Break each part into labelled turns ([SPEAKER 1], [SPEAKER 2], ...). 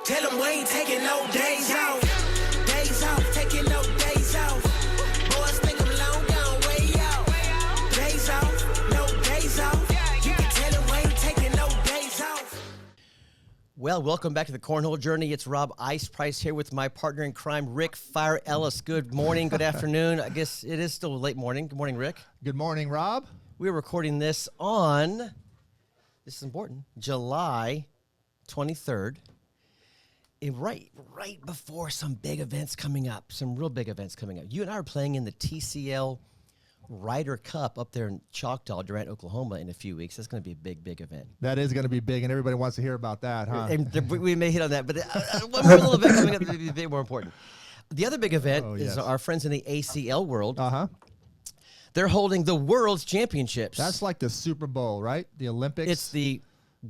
[SPEAKER 1] Tell them we ain't taking no days off. Days off, taking no days off. Boys think I'm long gone way out. Days off, no days off. You can tell them we ain't taking no days off.
[SPEAKER 2] Well, welcome back to the Cornhole Journey. It's Rob Ice Price here with my partner in crime, Rick Fire Ellis. Good morning, good afternoon. I guess it is still late morning. Good morning, Rick.
[SPEAKER 3] Good morning, Rob.
[SPEAKER 2] We're recording this on, this is important, July 23rd. Right before some big events coming up, some real big events coming up. You and I are playing in the TCL Ryder Cup up there in Choctaw, Durant, Oklahoma in a few weeks. That's going to be a big event.
[SPEAKER 3] That is going to be big, and everybody wants to hear about that, huh?
[SPEAKER 2] And we may hit on that, but one more little event coming up that be a bit more important. The other big event is our friends in the ACL world. They're holding the World's Championships.
[SPEAKER 3] That's like the Super Bowl, right? The Olympics.
[SPEAKER 2] It's the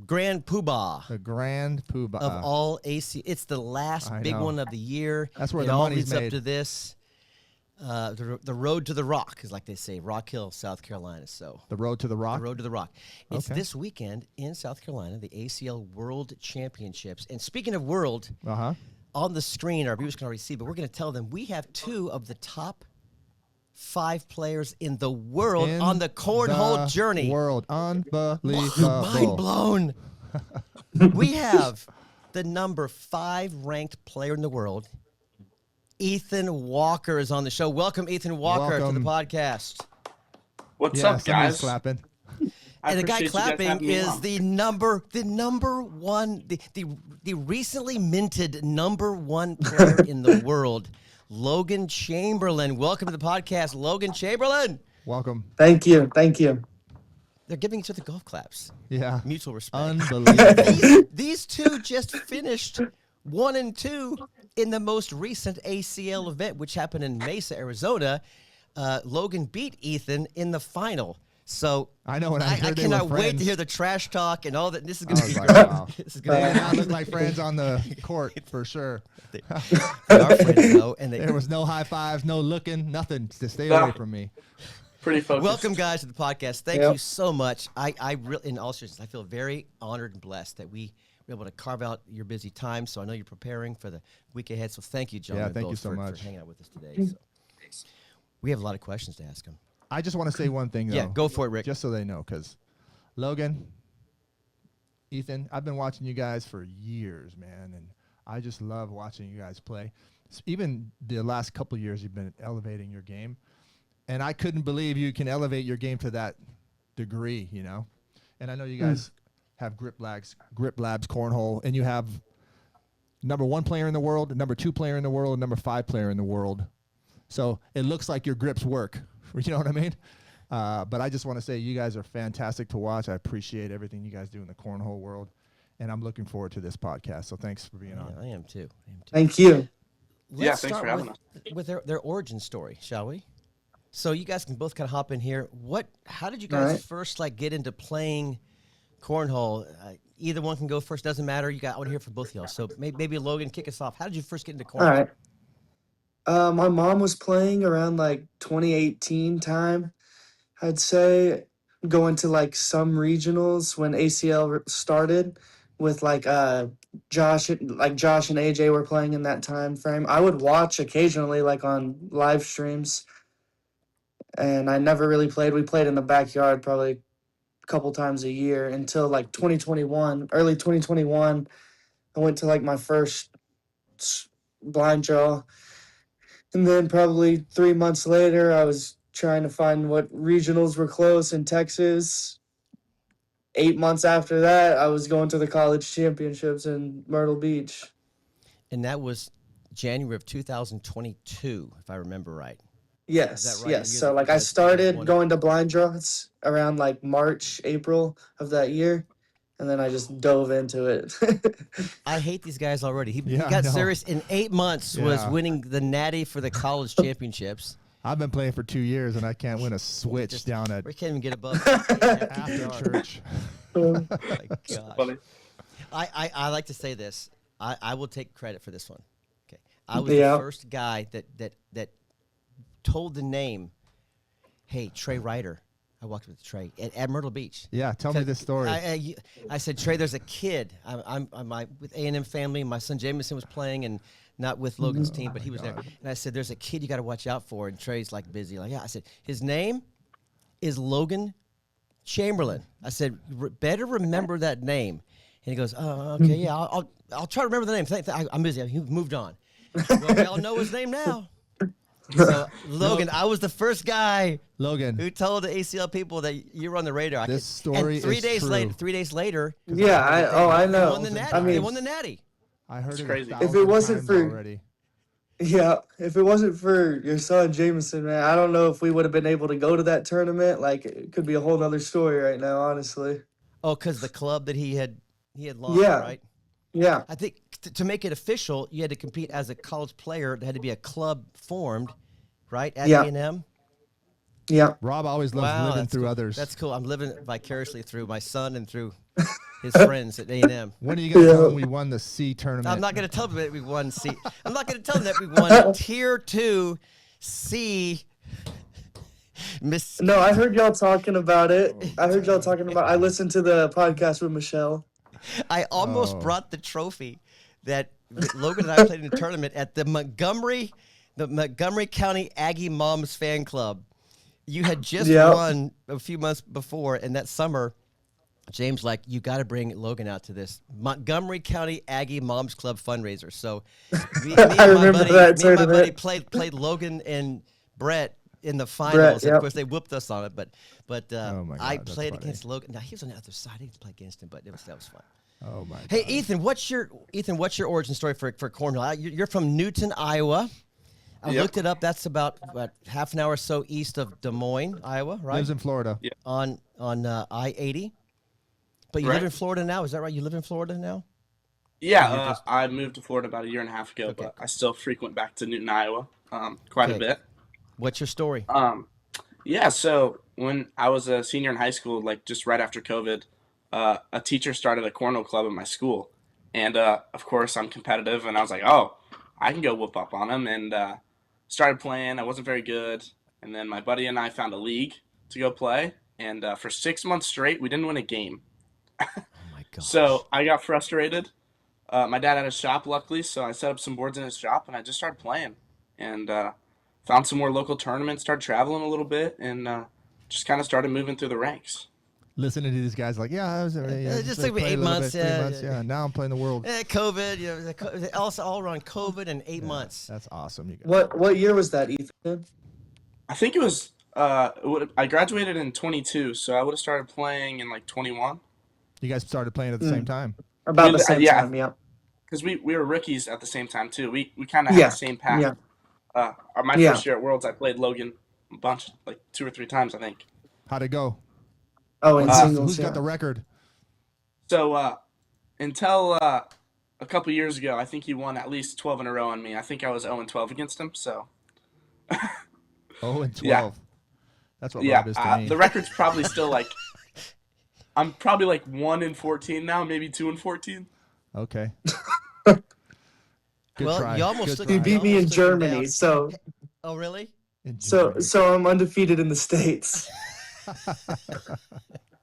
[SPEAKER 2] Grand Poobah.
[SPEAKER 3] The Grand Poobah.
[SPEAKER 2] Of all AC. It's the last big one of the year.
[SPEAKER 3] That's where the money's made.
[SPEAKER 2] Up to this. The road to the Rock is like they say, Rock Hill, South Carolina. So
[SPEAKER 3] the road to the Rock?
[SPEAKER 2] The road to the Rock. It's this weekend in South Carolina, the ACL World Championships. And speaking of world, on the screen, our viewers can already see, but we're going to tell them we have two of the top 5 players in the world on the cornhole journey.
[SPEAKER 3] World. Unbelievable.
[SPEAKER 2] Mind blown. We have the number 5 ranked player in the world. Ethan Walker is on the show. Welcome, Ethan Walker, to the podcast.
[SPEAKER 4] What's up, guys?
[SPEAKER 3] Clapping.
[SPEAKER 2] And the guy clapping is the number one, the recently minted number 1 player in the world, Logan Chamberlain. Welcome to the podcast, Logan Chamberlain.
[SPEAKER 3] Welcome.
[SPEAKER 5] Thank you.
[SPEAKER 2] They're giving each other golf claps.
[SPEAKER 3] Yeah.
[SPEAKER 2] Mutual respect.
[SPEAKER 3] Unbelievable.
[SPEAKER 2] These two just finished 1 and 2 in the most recent ACL event, which happened in Mesa, Arizona. Logan beat Ethan in the final. So
[SPEAKER 3] I know when I heard
[SPEAKER 2] cannot
[SPEAKER 3] they were
[SPEAKER 2] wait
[SPEAKER 3] friends.
[SPEAKER 2] to hear the trash talk and all that. This is going to be great.
[SPEAKER 3] Wow.
[SPEAKER 2] This is going to
[SPEAKER 3] They now look like friends on the court for sure.
[SPEAKER 2] They are friends, though, and
[SPEAKER 3] there was no high fives, no looking, nothing to stay away from me.
[SPEAKER 4] Pretty focused.
[SPEAKER 2] Welcome, guys, to the podcast. Thank you so much. I really, in all seriousness, I feel very honored and blessed that we were able to carve out your busy time. So I know you're preparing for the week ahead. So thank you, gentlemen,
[SPEAKER 3] thank you
[SPEAKER 2] both
[SPEAKER 3] so much
[SPEAKER 2] for hanging out with us today. So we have a lot of questions to ask him.
[SPEAKER 3] I just want to say one thing, though.
[SPEAKER 2] Yeah, go for it, Rick.
[SPEAKER 3] Just so they know, because Logan, Ethan, I've been watching you guys for years, man, and I just love watching you guys play. Even the last couple of years, you've been elevating your game, and I couldn't believe you can elevate your game to that degree, you know. And I know you guys have Grip Labs Cornhole, and you have number 1 player in the world, number 2 player in the world, and number 5 player in the world. So it looks like your grips work. You know what I mean? But I just want to say you guys are fantastic to watch. I appreciate everything you guys do in the cornhole world, and I'm looking forward to this podcast. So thanks for being on.
[SPEAKER 2] I am too.
[SPEAKER 5] Thank you.
[SPEAKER 2] Let's
[SPEAKER 4] thanks for having us.
[SPEAKER 2] With their origin story, shall we? So you guys can both kind of hop in here. How did you guys first get into playing cornhole? Either one can go first. Doesn't matter. I want to hear from both of y'all. So maybe Logan, kick us off. How did you first get into cornhole?
[SPEAKER 5] All right. My mom was playing around 2018 time, I'd say, going to some regionals when ACL started with Josh and AJ were playing in that time frame. I would watch occasionally on live streams, and I never really played. We played in the backyard probably a couple times a year until 2021, early 2021. I went to my first blind draw. And then probably 3 months later, I was trying to find what regionals were close in Texas. 8 months after that, I was going to the college championships in Myrtle Beach.
[SPEAKER 2] And that was January of 2022, if I remember right.
[SPEAKER 5] Yes,
[SPEAKER 2] Is that right?
[SPEAKER 5] yes. So I started going to blind draws around March, April of that year. And then I just dove into it.
[SPEAKER 2] I hate these guys already. He
[SPEAKER 3] Yeah, I
[SPEAKER 2] got
[SPEAKER 3] know.
[SPEAKER 2] serious in 8 months, was winning the Natty for the college championships.
[SPEAKER 3] I've been playing for 2 years, and I can't win a switch down at
[SPEAKER 2] We can't even get above
[SPEAKER 3] after church.
[SPEAKER 2] Oh my gosh.
[SPEAKER 4] Funny.
[SPEAKER 2] I like to say this. I will take credit for this one. Okay, I was
[SPEAKER 5] Yeah.
[SPEAKER 2] the first guy that told the name. Hey, Trey Ryder. I walked with Trey at Myrtle Beach.
[SPEAKER 3] Yeah, tell me this story.
[SPEAKER 2] I said, Trey, there's a kid. I'm with A&M family. My son Jameson was playing, and not with Logan's team, but he was there. And I said, there's a kid you got to watch out for. And Trey's like busy. Like, yeah. I said, his name is Logan Chamberlain. I said, better remember that name. And he goes, oh, okay, yeah, I'll try to remember the name. I'm busy. He moved on. Well, we all know his name now. So, Logan, I was the first guy who told the ACL people that you were on the radar.
[SPEAKER 3] This story
[SPEAKER 2] and 3
[SPEAKER 3] is
[SPEAKER 2] days
[SPEAKER 3] true.
[SPEAKER 2] later, 3 days later.
[SPEAKER 5] Yeah, I know.
[SPEAKER 2] They won the natty. They won the natty.
[SPEAKER 3] I heard it
[SPEAKER 4] crazy.
[SPEAKER 3] crazy.
[SPEAKER 5] If it wasn't for
[SPEAKER 3] already.
[SPEAKER 5] Yeah, if it wasn't for your son Jameson, man, I don't know if we would have been able to go to that tournament. Like, it could be a whole other story right now, honestly.
[SPEAKER 2] Oh, because the club that he had lost, right?
[SPEAKER 5] Yeah.
[SPEAKER 2] I think to make it official, you had to compete as a college player. There had to be a club formed, right, at A&M?
[SPEAKER 5] Yeah.
[SPEAKER 3] Rob always loves living through
[SPEAKER 2] cool.
[SPEAKER 3] others.
[SPEAKER 2] That's cool. I'm living vicariously through my son and through his friends at A&M.
[SPEAKER 3] When are you going to tell them we won the C tournament?
[SPEAKER 2] I'm not going to tell them that we won C. I'm not going to tell them that we won Tier 2 C.
[SPEAKER 5] No, I heard y'all talking about it. I listened to the podcast with Michelle.
[SPEAKER 2] I almost brought the trophy that Logan and I played in a tournament at the Montgomery County Aggie Moms Fan Club. You had just won a few months before, and that summer, James, you got to bring Logan out to this Montgomery County Aggie Moms Club fundraiser. So me and my buddy played Logan and Brett in the finals. Of course, they whooped us on it, but I played against Logan. Now he was on the other side. I didn't play against him, but that was fun.
[SPEAKER 3] Oh my!
[SPEAKER 2] Hey,
[SPEAKER 3] God.
[SPEAKER 2] Ethan, what's your origin story for cornhole? You're from Newton, Iowa. I looked it up. That's about half an hour or so east of Des Moines, Iowa, right?
[SPEAKER 3] Lives in Florida.
[SPEAKER 4] Yeah.
[SPEAKER 2] On I-80. But you live in Florida now? Is that right? You live in Florida now?
[SPEAKER 4] Yeah, I moved to Florida about a year and a half ago, but I still frequent back to Newton, Iowa, quite a bit.
[SPEAKER 2] What's your story?
[SPEAKER 4] Yeah, so when I was a senior in high school, just right after COVID, a teacher started a cornhole club at my school. And, of course, I'm competitive, and I was like, oh, I can go whoop up on him, and started playing. I wasn't very good. And then my buddy and I found a league to go play, and for 6 months straight, we didn't win a game.
[SPEAKER 2] Oh, my God.
[SPEAKER 4] So I got frustrated. My dad had a shop, luckily, so I set up some boards in his shop, and I just started playing. And found some more local tournaments, started traveling a little bit, and just kind of started moving through the ranks.
[SPEAKER 3] Listening to these guys I was
[SPEAKER 2] just took me 8 months.
[SPEAKER 3] 3 months. Yeah, now I'm playing the world.
[SPEAKER 2] COVID, also all around COVID and 8 months.
[SPEAKER 3] That's awesome. You guys.
[SPEAKER 5] What year was that, Ethan?
[SPEAKER 4] I think it was I graduated in 22, so I would have started playing in 21.
[SPEAKER 3] You guys started playing at the same time.
[SPEAKER 5] About the same time, yeah.
[SPEAKER 4] Because we were rookies at the same time too. We kind of had the same path.
[SPEAKER 5] Yeah.
[SPEAKER 4] My first year at Worlds, I played Logan a bunch, 2 or 3 times, I think.
[SPEAKER 3] How'd it go?
[SPEAKER 5] Oh, in singles.
[SPEAKER 3] Who's got the record?
[SPEAKER 4] So until a couple years ago, I think he won at least 12 in a row on me. I think I was 0 and 12 against him. So
[SPEAKER 3] 0 and 12.
[SPEAKER 4] Yeah.
[SPEAKER 3] That's what Rob is to me.
[SPEAKER 4] The record's probably still I'm probably 1 and 14 now, maybe 2 and 14.
[SPEAKER 3] Okay.
[SPEAKER 2] Well,
[SPEAKER 3] try.
[SPEAKER 2] you almost
[SPEAKER 5] You beat me in Germany, so.
[SPEAKER 2] Oh, really?
[SPEAKER 5] So I'm undefeated in the States.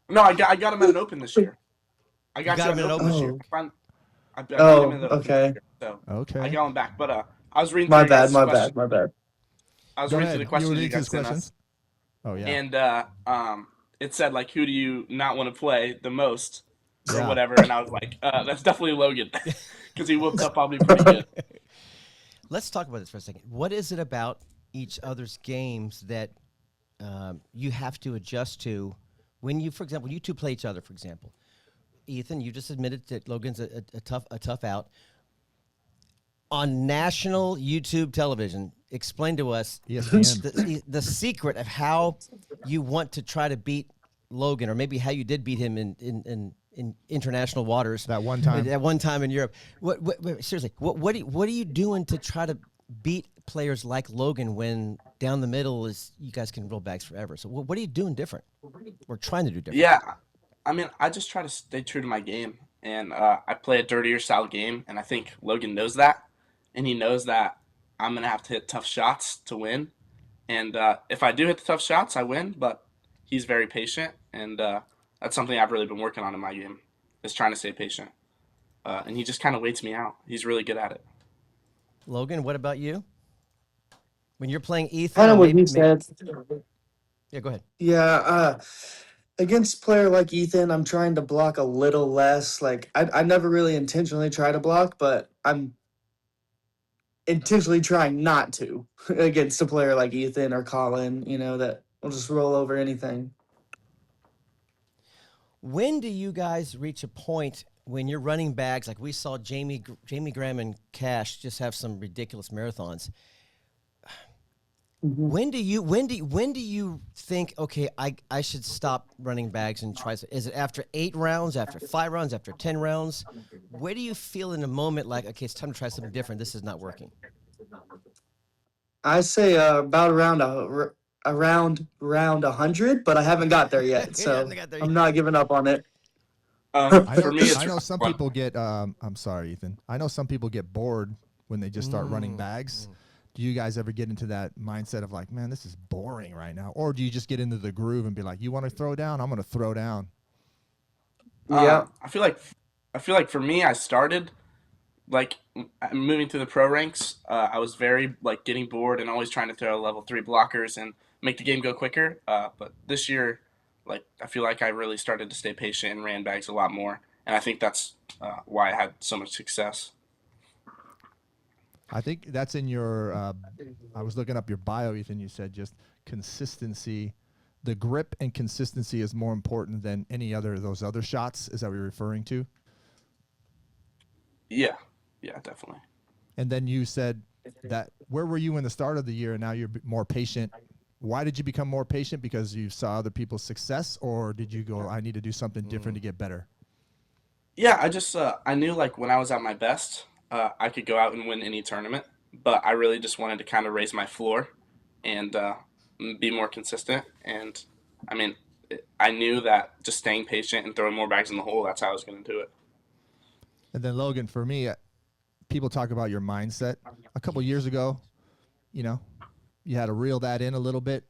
[SPEAKER 4] No, I got him at an open this year. I got him at an open this year. I beat him in the open this year, so I got him back. But I was reading.
[SPEAKER 5] My bad.
[SPEAKER 4] I was reading through the questions you guys sent us.
[SPEAKER 3] Oh yeah.
[SPEAKER 4] And it said who do you not want to play the most or whatever, and I was like, that's definitely Logan because he whooped up probably pretty good.
[SPEAKER 2] Let's talk about this for a second. What is it about each other's games that you have to adjust to when you, for example, you two play each other, for example. Ethan, you just admitted that Logan's a tough out. On national YouTube television, explain to us the secret of how you want to try to beat Logan, or maybe how you did beat him in international waters.
[SPEAKER 3] That one time.
[SPEAKER 2] That one time in Europe. Seriously, what are you doing to try to beat players like Logan when down the middle is you guys can roll bags forever? So what are you doing different? We're trying to do different.
[SPEAKER 4] Yeah, I mean, I just try to stay true to my game, and I play a dirtier style game, and I think Logan knows that, and he knows that I'm gonna have to hit tough shots to win, and if I do hit the tough shots, I win. But he's very patient, and that's something I've really been working on in my game, is trying to stay patient. And he just kind of waits me out. He's really good at it.
[SPEAKER 2] Logan, what about you? When you're playing Ethan,
[SPEAKER 5] Kind
[SPEAKER 2] or
[SPEAKER 5] of what you
[SPEAKER 2] maybe
[SPEAKER 5] said.
[SPEAKER 2] yeah, go ahead.
[SPEAKER 5] Yeah, against a player like Ethan, I'm trying to block a little less. Like I never really intentionally try to block, but I'm intentionally trying not to against a player like Ethan or Colin, that will just roll over anything.
[SPEAKER 2] When do you guys reach a point when you're running bags like we saw Jamie Graham and Cash just have some ridiculous marathons? When do you think, okay, I should stop running bags and try? Is it after 8 rounds, after 5 rounds, after 10 rounds? Where do you feel in a moment like, okay, it's time to try something different? This is not working.
[SPEAKER 5] I say about around round 100, but I haven't got there yet,
[SPEAKER 2] You
[SPEAKER 5] so
[SPEAKER 2] haven't got there
[SPEAKER 5] I'm
[SPEAKER 2] yet.
[SPEAKER 5] not giving up on it.
[SPEAKER 4] For me, it's
[SPEAKER 3] I know some people get. I'm sorry, Ethan. I know some people get bored when they just start running bags. Do you guys ever get into that mindset of like, man, this is boring right now, or do you just get into the groove and be like, you want to throw down? I'm going to throw down.
[SPEAKER 5] Yeah.
[SPEAKER 4] I feel like for me, I started like moving through the pro ranks. I was very like getting bored and always trying to throw level 3 blockers and make the game go quicker. But this year, like I feel like I really started to stay patient and ran bags a lot more, and I think that's why I had so much success.
[SPEAKER 3] I think that's in your. I was looking up your bio, Ethan. You said just consistency. The grip and consistency is more important than any other of those other shots. Is that what you're referring to?
[SPEAKER 4] Yeah, definitely.
[SPEAKER 3] And then you said that where were you in the start of the year, and now you're more patient. Why did you become more patient? Because you saw other people's success, or did you go, I need to do something different to get better?
[SPEAKER 4] Yeah, I just I knew like when I was at my best, I could go out and win any tournament, but I really just wanted to kind of raise my floor and be more consistent. And I mean, I knew that just staying patient and throwing more bags in the hole, that's how I was going to do it.
[SPEAKER 3] And then Logan, for me, people talk about your mindset. A couple years ago, you had to reel that in a little bit,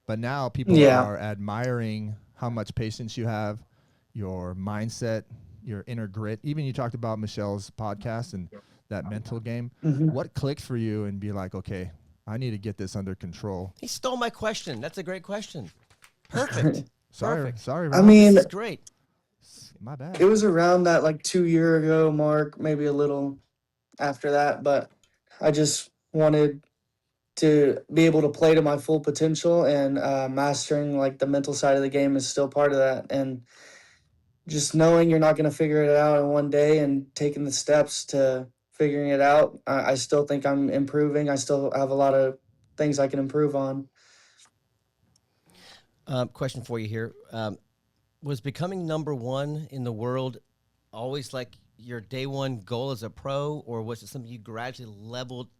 [SPEAKER 3] but now people are admiring how much patience you have, your mindset, your inner grit. Even you talked about Michelle's podcast and that mental game. What clicked for you and be like, okay, I need to get this under control?
[SPEAKER 2] He stole my question. That's a great question. Perfect.
[SPEAKER 3] Sorry,
[SPEAKER 5] I
[SPEAKER 3] Rob.
[SPEAKER 5] mean,
[SPEAKER 2] This is great.
[SPEAKER 3] My bad.
[SPEAKER 5] it was around that like 2 year ago mark, maybe a little after that, but I just wanted to be able to play to my full potential, and mastering like the mental side of the game is still part of that. And just knowing you're not going to figure it out in one day and taking the steps to figuring it out, I still think I'm improving. I still have a lot of things I can improve on.
[SPEAKER 2] Question for you here. Was becoming number 1 in the world always like your day one goal as a pro, or was it something you gradually leveled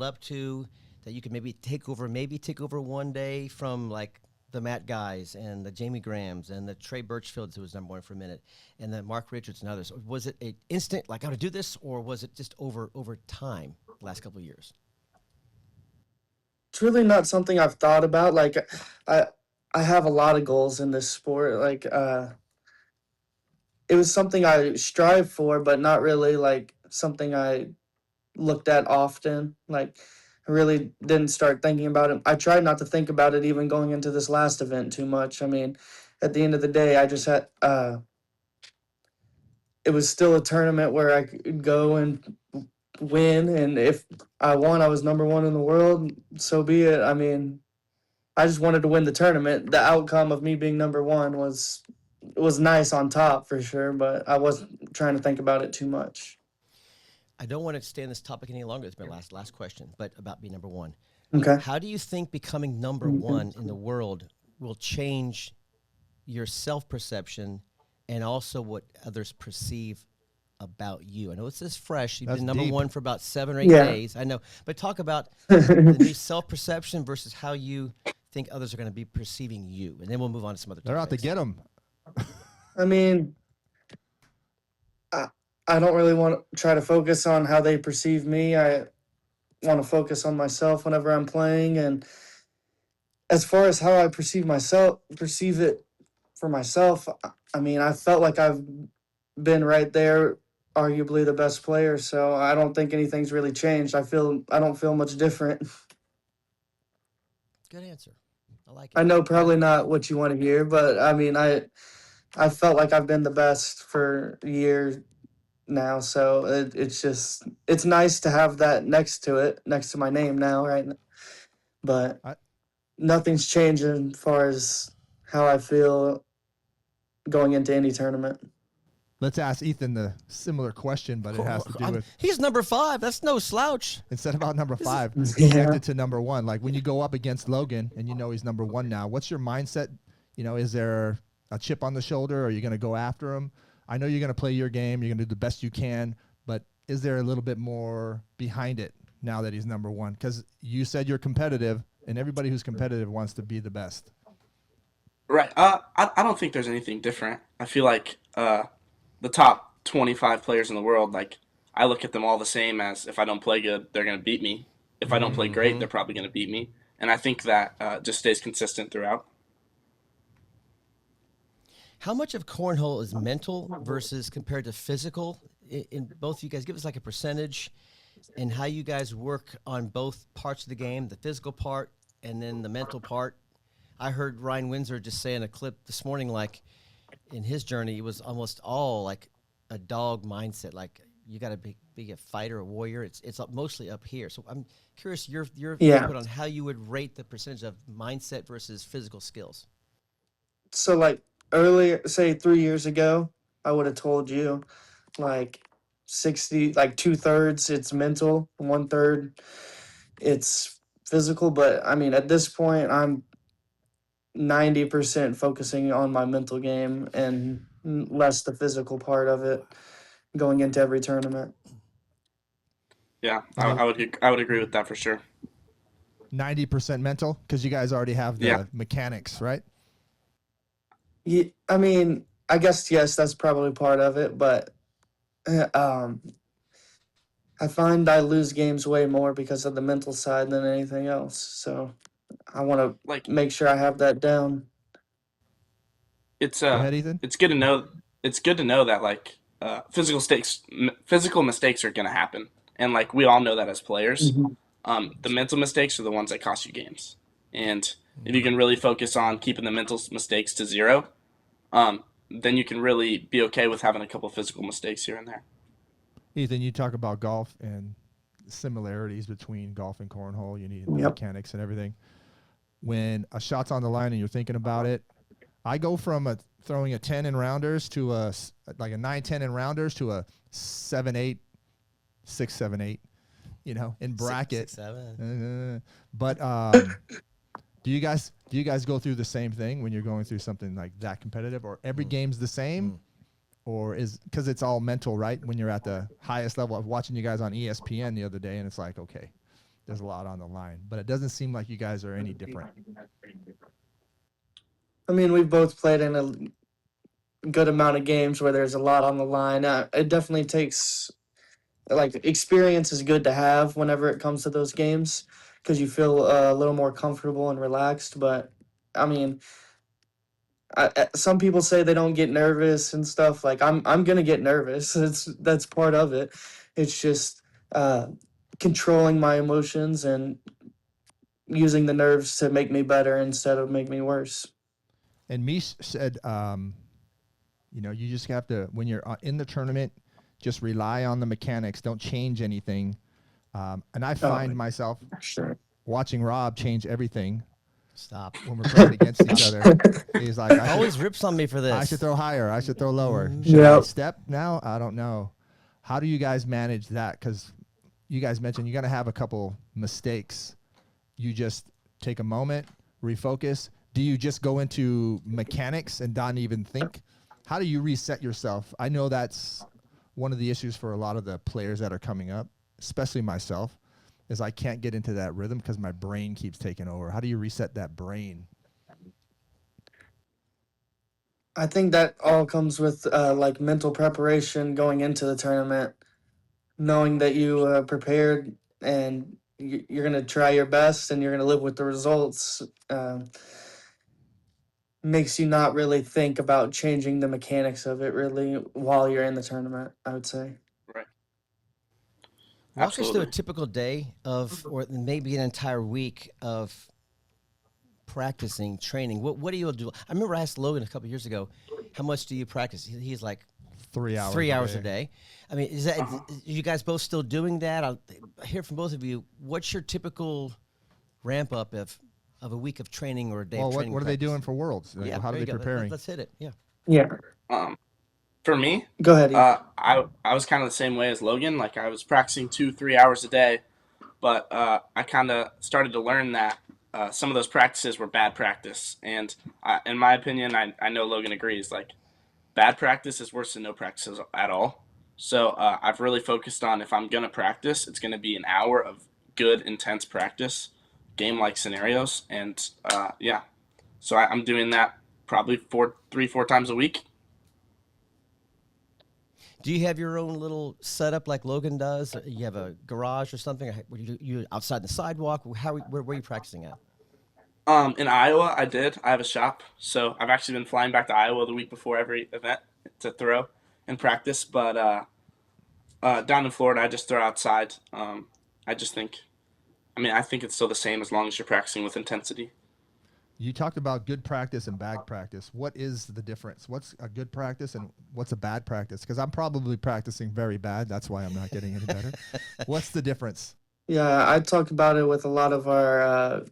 [SPEAKER 2] up to that you could maybe take over one day from like the Matt guys and the Jamie Grahams and the Trey Birchfields, who was number 1 for a minute, and then Mark Richards and others? Was it an instant, like, I got to do this, or was it just over time the last couple of years?
[SPEAKER 5] It's really not something I've thought about. Like, I have a lot of goals in this sport. Like, it was something I strive for, but not really like something I looked at often. Like, I really didn't start thinking about it. I tried not to think about it even going into this last event too much. I mean, at the end of the day, I just had it was still a tournament where I could go and win, and if I won, I was number 1 in the world. So be it. I mean, I just wanted to win the tournament. The outcome of me being number 1 was nice on top for sure, but I wasn't trying to think about it too much.
[SPEAKER 2] I don't want to stay on this topic any longer. It's my last question, but about being number 1.
[SPEAKER 5] Okay.
[SPEAKER 2] How do you think becoming number 1 in the world will change your self-perception and also what others perceive about you? I know it's just fresh. You've
[SPEAKER 3] That's
[SPEAKER 2] been number
[SPEAKER 3] deep.
[SPEAKER 2] 1 for about 7 or 8
[SPEAKER 5] Yeah.
[SPEAKER 2] days. I know. But talk about the new self-perception versus how you think others are going to be perceiving you. And then we'll move on to some other
[SPEAKER 3] They're out to
[SPEAKER 2] topics.
[SPEAKER 3] get them.
[SPEAKER 5] I mean, I don't really want to try to focus on how they perceive me. I want to focus on myself whenever I'm playing, and as far as how I perceive it for myself, I mean, I felt like I've been right there, arguably the best player. So I don't think anything's really changed. I don't feel much different.
[SPEAKER 2] Good answer. I like
[SPEAKER 5] I
[SPEAKER 2] it.
[SPEAKER 5] know probably not what you want to hear, but I mean, I felt like I've been the best for years now. So it's nice to have that next to my name now, right? But
[SPEAKER 3] I,
[SPEAKER 5] nothing's changing as far as how I feel going into any tournament.
[SPEAKER 3] let's ask Ethan the similar question, but it has to do with
[SPEAKER 2] He's number 5. That's no slouch.
[SPEAKER 3] instead about number 5,
[SPEAKER 5] Yeah.
[SPEAKER 3] connected to number 1. Like when you go up against Logan and you know he's number 1 now, what's your mindset? You know, is there a chip on the shoulder? Are you going to go after him? I know you're going to play your game. You're going to do the best you can, but is there a little bit more behind it now that he's number 1? Because you said you're competitive, and everybody who's competitive wants to be the best.
[SPEAKER 4] Right. I don't think there's anything different. I feel like the top 25 players in the world, like I look at them all the same as if I don't play good, they're going to beat me. If I don't play great, they're probably going to beat me. And I think that just stays consistent throughout.
[SPEAKER 2] How much of cornhole is mental versus compared to physical? In both of you guys, give us like a percentage and how you guys work on both parts of the game, the physical part and then the mental part. I heard Ryan Windsor just say in a clip this morning, like in his journey, it was almost all like a dog mindset. Like you got to be a fighter, a warrior. It's mostly up here. So I'm curious your input on how you would rate the percentage of mindset versus physical skills.
[SPEAKER 5] So like earlier, say 3 years ago, I would have told you like 60, like 2/3 it's mental, 1/3 it's physical. But I mean, at this point, I'm 90% focusing on my mental game and less the physical part of it going into every tournament.
[SPEAKER 4] Yeah, I would agree with that for sure.
[SPEAKER 3] 90% mental, because you guys already have the mechanics, right?
[SPEAKER 5] Yeah, I mean, I guess yes, that's probably part of it, but um, I find I lose games way more because of the mental side than anything else. So I want
[SPEAKER 4] Like
[SPEAKER 5] to make sure I have that down.
[SPEAKER 4] it's
[SPEAKER 3] Go ahead, Ethan.
[SPEAKER 4] it's good to know. It's good to know that like physical mistakes are going to happen, and like we all know that as players. The mental mistakes are the ones that cost you games, and if you can really focus on keeping the mental mistakes to zero, then you can really be okay with having a couple physical mistakes here and there.
[SPEAKER 3] Ethan, you talk about golf and similarities between golf and cornhole. You need the mechanics and everything. When a shot's on the line and you're thinking about it, I go from throwing a 10 in rounders to a 9-10 in rounders to a 7-8, 6-7-8, you know, in bracket.
[SPEAKER 2] 6-7.
[SPEAKER 3] But do you guys go through the same thing when you're going through something like that competitive, or every game's the same? Or is because it's all mental, right? When you're at the highest level. I was watching you guys on ESPN the other day, and it's like, okay, there's a lot on the line, but it doesn't seem like you guys are any different.
[SPEAKER 5] I mean, we've both played in a good amount of games where there's a lot on the line. It definitely takes, like, experience is good to have whenever it comes to those games because you feel a little more comfortable and relaxed. But I mean, some people say they don't get nervous and stuff. Like I'm gonna get nervous. That's part of it. It's just controlling my emotions and using the nerves to make me better instead of make me worse.
[SPEAKER 3] And Mish said, you know, you just have to, when you're in the tournament, just rely on the mechanics. Don't change anything. And I find myself watching Rob change everything.
[SPEAKER 2] Stop.
[SPEAKER 3] When we're playing against each other. He's like,
[SPEAKER 2] Always rips on me for this.
[SPEAKER 3] I should throw higher. I should throw lower. Should I step now? I don't know. How do you guys manage that? Because you guys mentioned you're going to have a couple mistakes. You just take a moment, refocus. Do you just go into mechanics and not even think? How do you reset yourself? I know that's one of the issues for a lot of the players that are coming up, especially myself, is I can't get into that rhythm because my brain keeps taking over. How do you reset that brain?
[SPEAKER 5] I think that all comes with like mental preparation going into the tournament, knowing that you prepared and you're gonna try your best and you're gonna live with the results. Makes you not really think about changing the mechanics of it really while you're in the tournament, I would say.
[SPEAKER 4] Right.
[SPEAKER 2] Walk us through a
[SPEAKER 4] Absolutely.
[SPEAKER 2] typical day of, or maybe an entire week of practicing, training. What do you do? I remember I asked Logan a couple years ago, how much do you practice? He's like
[SPEAKER 3] 3 hours.
[SPEAKER 2] 3 hours a day. I mean, is that
[SPEAKER 4] Uh-huh.
[SPEAKER 2] you guys both still doing that? I hear from both of you. What's your typical ramp up of a week of training or a day
[SPEAKER 3] Well,
[SPEAKER 2] of training?
[SPEAKER 3] what are they
[SPEAKER 2] practice?
[SPEAKER 3] doing for Worlds? Like,
[SPEAKER 2] Yeah,
[SPEAKER 3] how are
[SPEAKER 2] there
[SPEAKER 3] they
[SPEAKER 2] you go.
[SPEAKER 3] preparing?
[SPEAKER 2] Let's hit it. Yeah.
[SPEAKER 5] Yeah.
[SPEAKER 4] For me,
[SPEAKER 5] Go ahead, Ethan.
[SPEAKER 4] I was kind of the same way as Logan. Like I was practicing 2-3 hours a day, but I kind of started to learn that some of those practices were bad practice. And in my opinion, I know Logan agrees. Like bad practice is worse than no practice at all. So I've really focused on if I'm gonna practice, it's gonna be an hour of good, intense practice, game-like scenarios, and yeah. So I'm doing that probably 4 times a week.
[SPEAKER 2] Do you have your own little setup like Logan does? You have a garage or something? Or you outside the sidewalk? Where are you practicing at?
[SPEAKER 4] In Iowa, I did. I have a shop, so I've actually been flying back to Iowa the week before every event to throw and practice. But down in Florida, I just throw outside. I just think, I mean, I think it's still the same as long as you're practicing with intensity.
[SPEAKER 3] You talked about good practice and bad practice. What is the difference? What's a good practice and what's a bad practice? Because I'm probably practicing very bad. That's why I'm not getting any better. What's the difference?
[SPEAKER 5] Yeah, I talk about it with a lot of our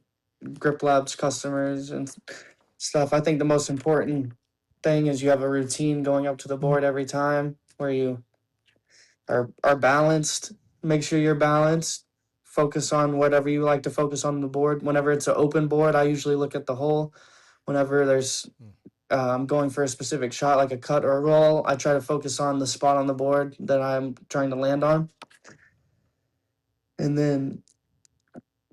[SPEAKER 5] Grip Labs customers and stuff. I think the most important thing is you have a routine going up to the board every time where you are balanced. Make sure you're balanced. Focus on whatever you like to focus on the board. Whenever it's an open board, I usually look at the hole. Whenever there's I'm going for a specific shot, like a cut or a roll, I try to focus on the spot on the board that I'm trying to land on. And then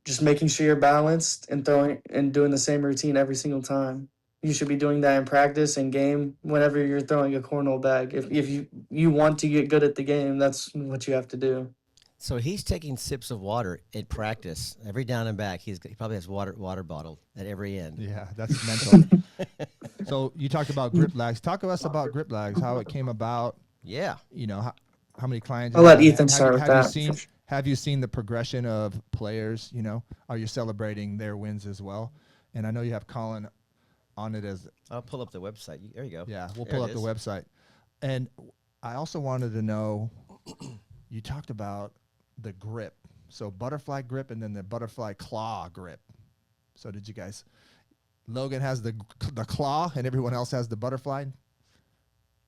[SPEAKER 5] just making sure you're balanced and throwing and doing the same routine every single time. You should be doing that in practice and game whenever you're throwing a cornhole bag. If you want to get good at the game, that's what you have to do.
[SPEAKER 2] So he's taking sips of water at practice every down and back. He probably has water bottle at every end.
[SPEAKER 3] Yeah, that's mental. So you talked about Grip Labs. Talk to us about Grip Labs, how it came about.
[SPEAKER 2] Yeah.
[SPEAKER 3] You know, how many clients?
[SPEAKER 5] I'll
[SPEAKER 3] you
[SPEAKER 5] let
[SPEAKER 3] have.
[SPEAKER 5] Ethan start with
[SPEAKER 3] Have you
[SPEAKER 5] that.
[SPEAKER 3] seen Have you seen the progression of players? You know, are you celebrating their wins as well? And I know you have Colin on it as
[SPEAKER 2] I'll pull up the website. There you go.
[SPEAKER 3] yeah. We'll
[SPEAKER 2] There
[SPEAKER 3] pull
[SPEAKER 2] it
[SPEAKER 3] up the
[SPEAKER 2] is.
[SPEAKER 3] website. And I also wanted to know, you talked about the grip. So butterfly grip and then the butterfly claw grip. So did you guys? Logan has the claw and everyone else has the butterfly.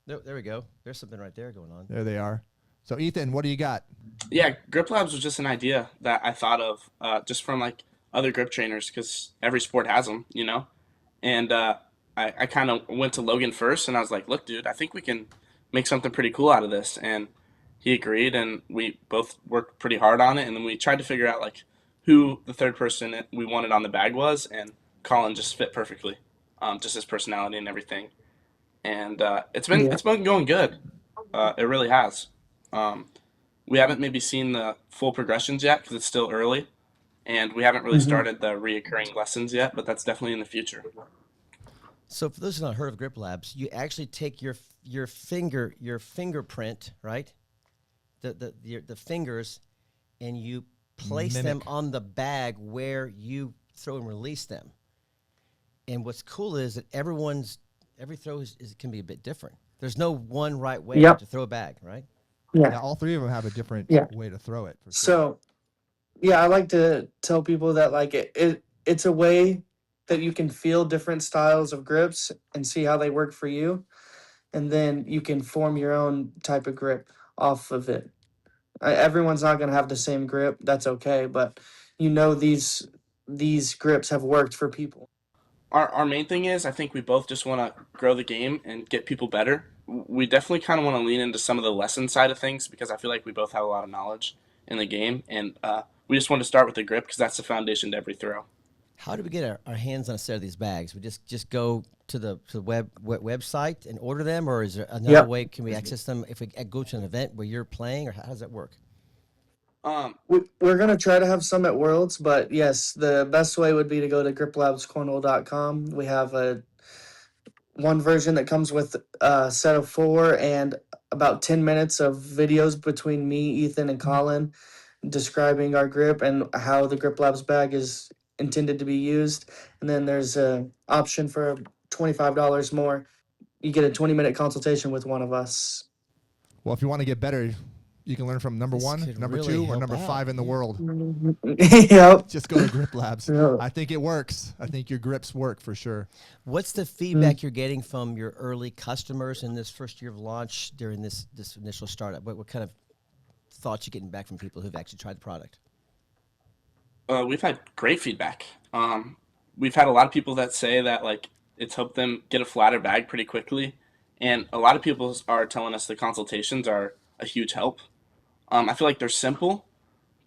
[SPEAKER 2] There we go. There's something right there going on.
[SPEAKER 3] There they are. So Ethan, what do you got?
[SPEAKER 4] Yeah, Grip Labs was just an idea that I thought of just from like other grip trainers because every sport has them, you know. And I kind of went to Logan first, and I was like, "Look, dude, I think we can make something pretty cool out of this." And he agreed, and we both worked pretty hard on it. And then we tried to figure out like who the third person we wanted on the bag was, and Colin just fit perfectly, just his personality and everything. And
[SPEAKER 5] Yeah.
[SPEAKER 4] it's been going good. It really has. Um, we haven't maybe seen the full progressions yet because it's still early, and we haven't really
[SPEAKER 5] hmm
[SPEAKER 4] started the reoccurring lessons yet. But that's definitely in the future.
[SPEAKER 2] So for those who have not heard of Grip Labs, you actually take your fingerprint, right? The fingers, and you place them
[SPEAKER 3] Mimic.
[SPEAKER 2] on the bag where you throw and release them. And what's cool is that every throw can be a bit different. There's no one right way
[SPEAKER 5] Yep.
[SPEAKER 2] to throw a bag, right?
[SPEAKER 3] Yeah,
[SPEAKER 5] Yeah.
[SPEAKER 3] all three of them have a different
[SPEAKER 5] Yeah.
[SPEAKER 3] way to throw it. For sure.
[SPEAKER 5] So yeah, I like to tell people that like it's a way that you can feel different styles of grips and see how they work for you, and then you can form your own type of grip off of it. Everyone's not going to have the same grip. That's okay, but you know these grips have worked for people.
[SPEAKER 4] Our main thing is I think we both just want to grow the game and get people better. We definitely kind of want to lean into some of the lesson side of things because I feel like we both have a lot of knowledge in the game, and we just want to start with the grip because that's the foundation to every throw.
[SPEAKER 2] How do we get our hands on a set of these bags? We just go to the website and order them, or is there another
[SPEAKER 5] Yep.
[SPEAKER 2] way? Can we access them if we go to an event where you're playing, or how does that work?
[SPEAKER 5] We're gonna try to have some at Worlds, but yes, the best way would be to go to griplabscornhole.com. We have a one version that comes with a set of 4 and about 10 minutes of videos between me, Ethan, and Colin describing our grip and how the Grip Labs bag is intended to be used. And then there's a option for $25 more. You get a 20-minute consultation with one of us.
[SPEAKER 3] Well, if you want to get better, you can learn from number
[SPEAKER 2] This
[SPEAKER 3] 1,
[SPEAKER 2] could
[SPEAKER 3] number
[SPEAKER 2] really
[SPEAKER 3] 2, or
[SPEAKER 2] help
[SPEAKER 3] number
[SPEAKER 2] out.
[SPEAKER 3] 5 in the world.
[SPEAKER 5] Yep.
[SPEAKER 3] Just go to Grip Labs.
[SPEAKER 5] Yeah.
[SPEAKER 3] I think it works. I think your grips work for sure.
[SPEAKER 2] What's the feedback you're getting from your early customers in this first year of launch during this initial startup? What kind of thoughts you getting back from people who've actually tried the product?
[SPEAKER 4] We've had great feedback. We've had a lot of people that say that like it's helped them get a flatter bag pretty quickly, and a lot of people are telling us the consultations are a huge help. I feel like they're simple,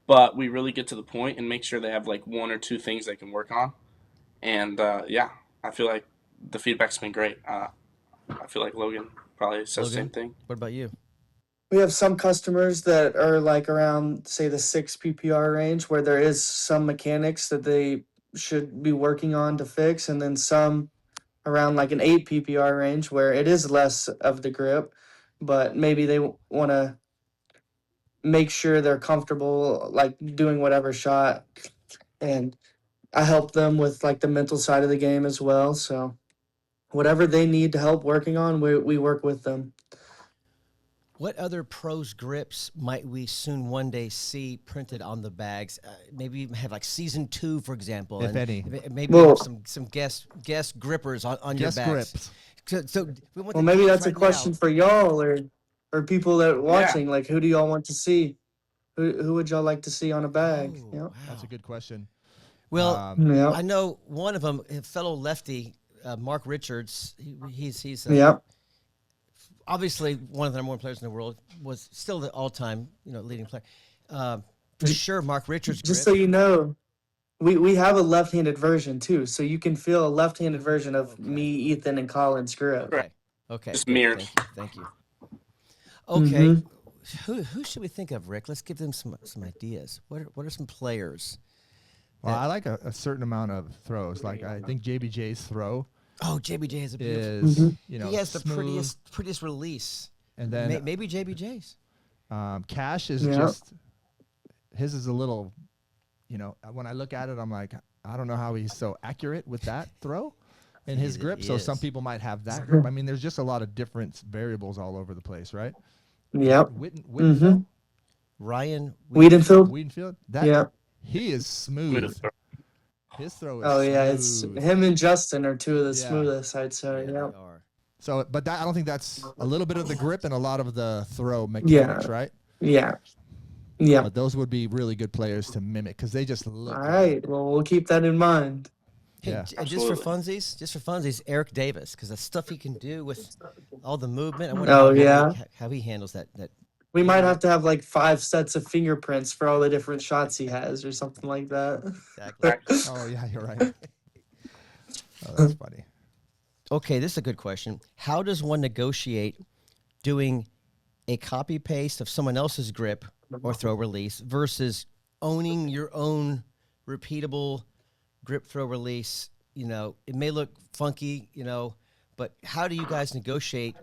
[SPEAKER 4] but we really get to the point and make sure they have like 1 or 2 things they can work on. And yeah, I feel like the feedback's been great. I feel like Logan probably says the same
[SPEAKER 2] Logan,
[SPEAKER 4] thing.
[SPEAKER 2] what about you?
[SPEAKER 5] We have some customers that are like around, say, the 6 PPR range where there is some mechanics that they should be working on to fix, and then some around like an 8 PPR range where it is less of the grip, but maybe they want to make sure they're comfortable like doing whatever shot. And I help them with like the mental side of the game as well. So whatever they need to help working on, we work with them.
[SPEAKER 2] What other pros grips might we soon one day see printed on the bags? Maybe have like season 2, for example.
[SPEAKER 3] If any.
[SPEAKER 2] Maybe
[SPEAKER 5] Well-
[SPEAKER 2] have some guest grippers on your
[SPEAKER 3] Guess
[SPEAKER 2] bags.
[SPEAKER 3] grips.
[SPEAKER 2] So we want
[SPEAKER 5] Well,
[SPEAKER 2] the
[SPEAKER 5] maybe
[SPEAKER 2] kids
[SPEAKER 5] that's a
[SPEAKER 2] right
[SPEAKER 5] question
[SPEAKER 2] now.
[SPEAKER 5] for y'all or people that are watching. Like, who do y'all want to see? Who would y'all like to see on a bag?
[SPEAKER 2] Oh,
[SPEAKER 5] Yep.
[SPEAKER 2] wow.
[SPEAKER 3] That's a good question.
[SPEAKER 2] Well,
[SPEAKER 5] Yep.
[SPEAKER 2] I know one of them, a fellow lefty, Mark Richards. He's
[SPEAKER 5] Yep.
[SPEAKER 2] obviously one of the number 1 players in the world. Was still the all-time leading player. For sure, Mark Richards.
[SPEAKER 5] Just
[SPEAKER 2] grip.
[SPEAKER 5] so you know, we have a left-handed version too, so you can feel a left-handed version of me, Ethan, and Colin's grip.
[SPEAKER 2] Okay. Okay.
[SPEAKER 4] Just
[SPEAKER 2] good.
[SPEAKER 4] mirrored.
[SPEAKER 2] Thank you. Okay.
[SPEAKER 5] Mhm.
[SPEAKER 2] Who should we think of, Rick? Let's give them some ideas. What are some players?
[SPEAKER 3] Well, I like a certain amount of throws. Like I think JBJ's throw
[SPEAKER 2] Oh, JBJ is a beautiful.
[SPEAKER 3] is, you know,
[SPEAKER 2] He has the
[SPEAKER 3] smooth.
[SPEAKER 2] prettiest release.
[SPEAKER 3] And then
[SPEAKER 2] Maybe JBJ's.
[SPEAKER 3] Cash is
[SPEAKER 5] Yeah.
[SPEAKER 3] just, his is a little, you know, when I look at it, I'm like, I don't know how he's so accurate with that throw and his
[SPEAKER 2] He
[SPEAKER 3] grip. So some
[SPEAKER 2] is.
[SPEAKER 3] people might have that grip. I mean, there's just a lot of different variables all over the place, right?
[SPEAKER 5] Yep.
[SPEAKER 3] Wittenfeld?
[SPEAKER 2] Ryan
[SPEAKER 5] Wiedenfeld.
[SPEAKER 3] Wiedenfeld? That,
[SPEAKER 5] Yep.
[SPEAKER 3] he is smooth. His throw is
[SPEAKER 5] Oh yeah,
[SPEAKER 3] smooth.
[SPEAKER 5] it's him and Justin are 2 of the
[SPEAKER 3] Yeah.
[SPEAKER 5] smoothest, I'd say.
[SPEAKER 2] Yeah,
[SPEAKER 5] Yep.
[SPEAKER 2] they are.
[SPEAKER 3] So, but that, I don't think that's a little bit of the grip and a lot of the throw mechanics, right?
[SPEAKER 5] Yeah. Yeah.
[SPEAKER 3] But those would be really good players to mimic because they just look
[SPEAKER 5] All
[SPEAKER 3] good.
[SPEAKER 5] right. Well, we'll keep that in mind.
[SPEAKER 2] Hey,
[SPEAKER 3] Yeah.
[SPEAKER 2] just for funsies, Eric Davis, because the stuff he can do with all the movement. I wonder
[SPEAKER 5] Oh,
[SPEAKER 2] how,
[SPEAKER 5] yeah.
[SPEAKER 2] how he handles that.
[SPEAKER 5] We might have to have like 5 sets of fingerprints for all the different shots he has, or something like that.
[SPEAKER 2] Exactly.
[SPEAKER 3] Oh, yeah, you're right. Oh, that's funny.
[SPEAKER 2] Okay, this is a good question. How does one negotiate doing a copy paste of someone else's grip or throw release versus owning your own repeatable grip throw release? You know, it may look funky, but how do you guys negotiate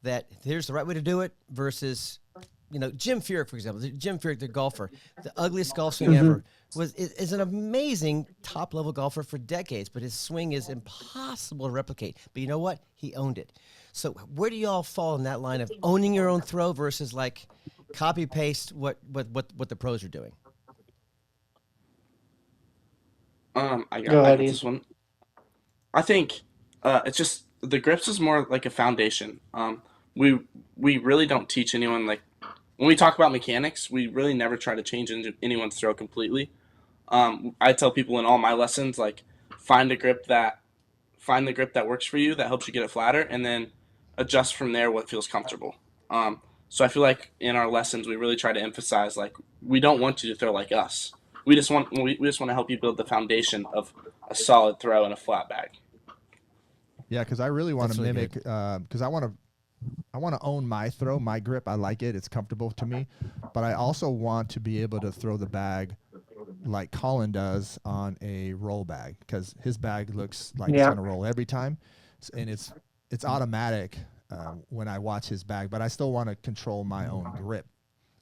[SPEAKER 2] that here's the right way to do it versus, Jim Furyk, for example. Jim Furyk, the golfer, the ugliest golf swing ever, is an amazing top-level golfer for decades, but his swing is impossible to replicate. But you know what? He owned it. So where do y'all fall in that line of owning your own throw versus like copy-paste what the pros are doing?
[SPEAKER 4] I
[SPEAKER 5] Go
[SPEAKER 4] got
[SPEAKER 5] ahead,
[SPEAKER 4] this one. I think it's just the grips is more like a foundation. We really don't teach anyone like when we talk about mechanics. We really never try to change anyone's throw completely. I tell people in all my lessons like find the grip that works for you that helps you get it flatter, and then adjust from there what feels comfortable. So I feel like in our lessons we really try to emphasize like we don't want you to throw like us. We just want to help you build the foundation of a solid throw and a flat bag.
[SPEAKER 3] Yeah, because I really want
[SPEAKER 2] That's
[SPEAKER 3] to
[SPEAKER 2] really
[SPEAKER 3] mimic, because I want to to own my throw, my grip. I like it. It's comfortable to me. But I also want to be able to throw the bag like Colin does on a roll bag, because his bag looks like it's
[SPEAKER 5] Yeah.
[SPEAKER 3] going to roll every time, and it's automatic when I watch his bag. But I still want to control my own grip.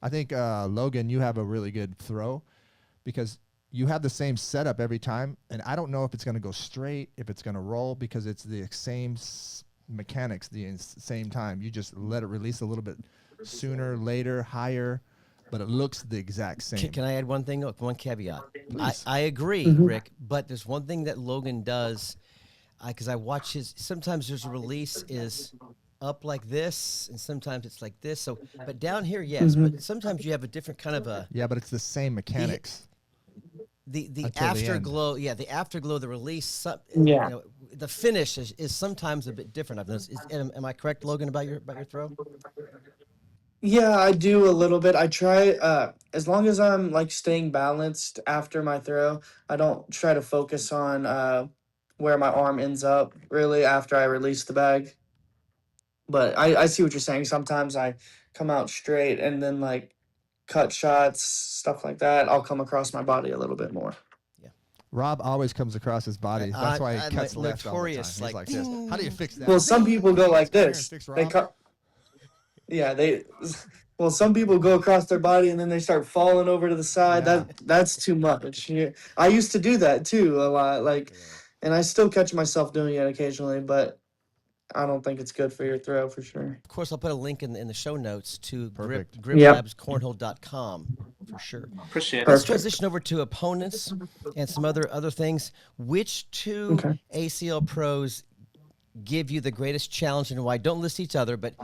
[SPEAKER 3] I think Logan, you have a really good throw because you have the same setup every time, and I don't know if it's going to go straight, if it's going to roll, because it's the same mechanics the same time. You just let it release a little bit sooner, later, higher, but it looks the exact same.
[SPEAKER 2] Can I add one thing? Look, one caveat.
[SPEAKER 3] Please.
[SPEAKER 2] I agree, Rick, but there's one thing that Logan does, because I watch his. Sometimes there's a release is up like this, and sometimes it's like this. So, but down here, yes. But sometimes you have a different kind of a
[SPEAKER 3] Yeah, but it's the same mechanics.
[SPEAKER 2] the
[SPEAKER 3] Until the end.
[SPEAKER 2] afterglow. Yeah, the afterglow, the release.
[SPEAKER 5] Yeah.
[SPEAKER 2] You know, the finish is sometimes a bit different. I've noticed. Am I correct, Logan, about your throw?
[SPEAKER 5] Yeah, I do a little bit. I try as long as I'm like staying balanced after my throw, I don't try to focus on where my arm ends up really after I release the bag. But I see what you're saying. Sometimes I come out straight and then like cut shots, stuff like that. I'll come across my body a little bit more.
[SPEAKER 3] Rob always comes across his body. That's why he
[SPEAKER 2] I'm
[SPEAKER 3] cuts left all the time.
[SPEAKER 2] notorious,
[SPEAKER 3] He's
[SPEAKER 2] like,
[SPEAKER 3] like this. How do you fix that?
[SPEAKER 5] Well, some people go like
[SPEAKER 3] Come here and
[SPEAKER 5] this.
[SPEAKER 3] fix
[SPEAKER 5] They
[SPEAKER 3] Rob.
[SPEAKER 5] cut. Yeah, they. Well, some people go across their body and then they start falling over to the side.
[SPEAKER 3] Yeah.
[SPEAKER 5] That's too much. Yeah. I used to do that too a lot. Like, and I still catch myself doing it occasionally, but I don't think it's good for your throw for sure.
[SPEAKER 2] Of course, I'll put a link in the show notes to
[SPEAKER 3] Perfect.
[SPEAKER 5] Yep.
[SPEAKER 2] griplabscornhole.com for sure.
[SPEAKER 4] Appreciate
[SPEAKER 2] Let's
[SPEAKER 4] it.
[SPEAKER 2] transition over to opponents and some other things. Which two
[SPEAKER 5] Okay.
[SPEAKER 2] ACL pros give you the greatest challenge and why? Don't list each other, but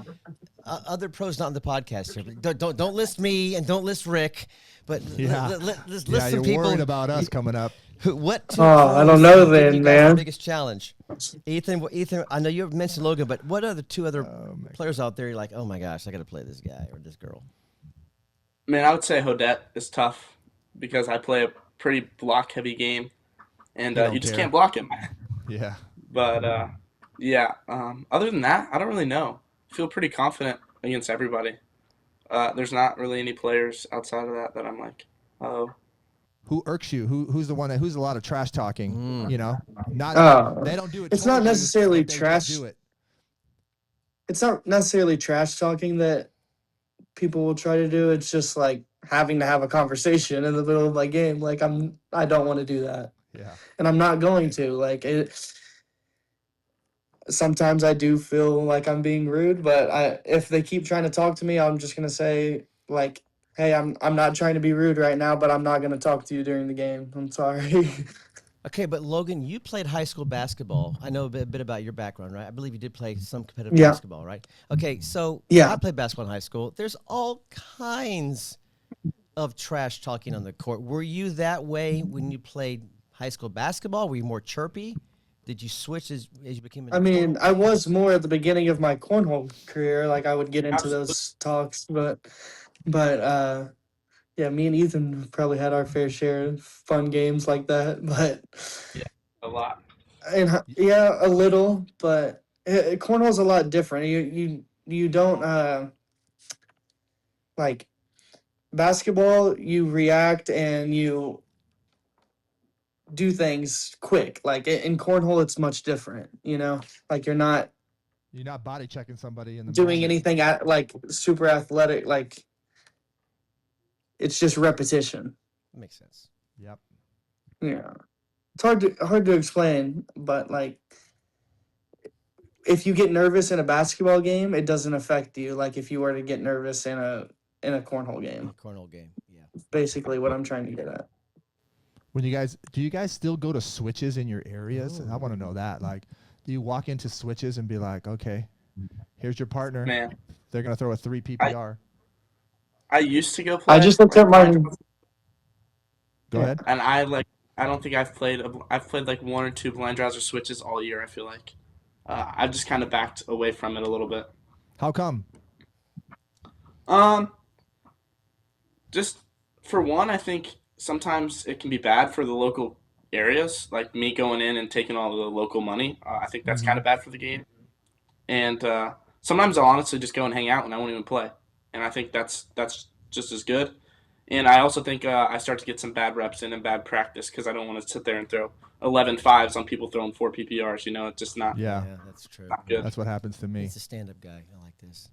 [SPEAKER 2] other pros not on the podcast here. Don't list me and don't list Rick, but
[SPEAKER 3] Yeah.
[SPEAKER 2] let's list
[SPEAKER 3] Yeah,
[SPEAKER 2] some
[SPEAKER 3] you're
[SPEAKER 2] people.
[SPEAKER 3] worried about us coming up.
[SPEAKER 2] What two
[SPEAKER 5] Oh, I don't
[SPEAKER 2] pros
[SPEAKER 5] know
[SPEAKER 2] give
[SPEAKER 5] then,
[SPEAKER 2] you guys the
[SPEAKER 5] man.
[SPEAKER 2] biggest challenge? Ethan, I know you mentioned Logan, but what are the two other players out there you're like, oh my gosh, I got to play this guy or this girl?
[SPEAKER 4] Man, I would say Hodette is tough because I play a pretty block-heavy game, and
[SPEAKER 3] You don't
[SPEAKER 4] you just
[SPEAKER 3] care.
[SPEAKER 4] can't block him.
[SPEAKER 3] Yeah.
[SPEAKER 4] But yeah, other than that, I don't really know. I feel pretty confident against everybody. There's not really any players outside of that I'm like, oh,
[SPEAKER 3] Who irks you? Who's the one who's a lot of trash talking? You know, not they don't do it.
[SPEAKER 5] It's not
[SPEAKER 3] towards you,
[SPEAKER 5] necessarily
[SPEAKER 3] but they just
[SPEAKER 5] trash.
[SPEAKER 3] do it.
[SPEAKER 5] It's not necessarily trash talking that people will try to do. It's just like having to have a conversation in the middle of my game. Like I don't want to do that,
[SPEAKER 3] Yeah.
[SPEAKER 5] and I'm not going to. Like it. Sometimes I do feel like I'm being rude, but if they keep trying to talk to me, I'm just gonna say like, "Hey, I'm not trying to be rude right now, but I'm not gonna talk to you during the game. I'm sorry."
[SPEAKER 2] Okay, but Logan, you played high school basketball. I know a bit about your background, right? I believe you did play some competitive
[SPEAKER 5] Yeah.
[SPEAKER 2] basketball, right? Okay, so
[SPEAKER 5] Yeah.
[SPEAKER 2] I played basketball in high school. There's all kinds of trash talking on the court. Were you that way when you played high school basketball? Were you more chirpy? Did you switch as you became an
[SPEAKER 5] I mean,
[SPEAKER 2] adult?
[SPEAKER 5] I was more at the beginning of my cornhole career. Like I would get into
[SPEAKER 4] absolutely.
[SPEAKER 5] those talks, but yeah, me and Ethan probably had our fair share of fun games like that. But
[SPEAKER 4] A lot.
[SPEAKER 5] and yeah, a little, but cornhole's a lot different. You don't like basketball. You react and you do things quick. Like in cornhole, it's much different. You know, like you're not
[SPEAKER 3] You're not body checking somebody in the
[SPEAKER 5] doing
[SPEAKER 3] moment.
[SPEAKER 5] anything at like super athletic. Like it's just repetition.
[SPEAKER 2] That makes sense.
[SPEAKER 3] Yep.
[SPEAKER 5] Yeah, it's hard to explain, but like if you get nervous in a basketball game, it doesn't affect you. Like if you were to get nervous in a cornhole
[SPEAKER 2] In
[SPEAKER 5] game,
[SPEAKER 2] a cornhole game, yeah.
[SPEAKER 5] basically what I'm trying to get at.
[SPEAKER 3] When do you guys still go to switches in your areas? I want to know that. Like, do you walk into switches and be like, okay, here's your partner.
[SPEAKER 4] Man,
[SPEAKER 3] They're gonna throw a 3 PPR.
[SPEAKER 4] I used to go play.
[SPEAKER 5] I just looked
[SPEAKER 4] like,
[SPEAKER 5] at my.
[SPEAKER 3] Go ahead.
[SPEAKER 4] and I don't think I've played. I've played like one or two blind draws or switches all year. I feel like I've just kind of backed away from it a little bit.
[SPEAKER 3] How come?
[SPEAKER 4] Um, just for one, I think sometimes it can be bad for the local areas. Like me going in and taking all the local money. I think that's kind of bad for the game. And sometimes I'll honestly just go and hang out and I won't even play. And I think that's just as good. And I also think I start to get some bad reps in and bad practice because I don't want to sit there and throw 11 fives on people throwing 4 PPRs. You know, it's just not
[SPEAKER 3] Yeah,
[SPEAKER 2] Yeah, that's true.
[SPEAKER 4] not good.
[SPEAKER 3] that's what happens to me.
[SPEAKER 2] He's a stand-up guy. I like this.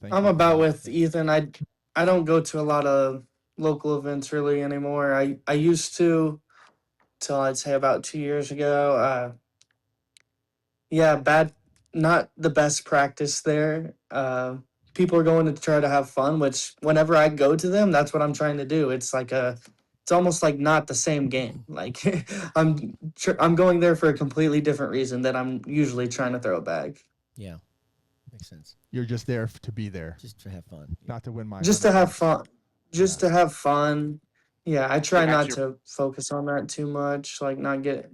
[SPEAKER 3] Thank
[SPEAKER 5] I'm
[SPEAKER 3] you.
[SPEAKER 5] about with Ethan. I don't go to a lot of local events really anymore. I used to till I'd say about 2 years ago. Yeah, bad, not the best practice there. People are going to try to have fun, which whenever I go to them, that's what I'm trying to do. It's almost like not the same game. Like I'm going there for a completely different reason that I'm usually trying to throw a bag.
[SPEAKER 2] Yeah, makes sense.
[SPEAKER 3] You're just there to be there,
[SPEAKER 2] Just to have fun.
[SPEAKER 3] not to win my.
[SPEAKER 5] Just to have fun. Just
[SPEAKER 2] Yeah.
[SPEAKER 5] to have fun. Yeah, I try
[SPEAKER 4] Get back
[SPEAKER 5] not
[SPEAKER 4] to your-
[SPEAKER 5] to focus on that too much. Like not get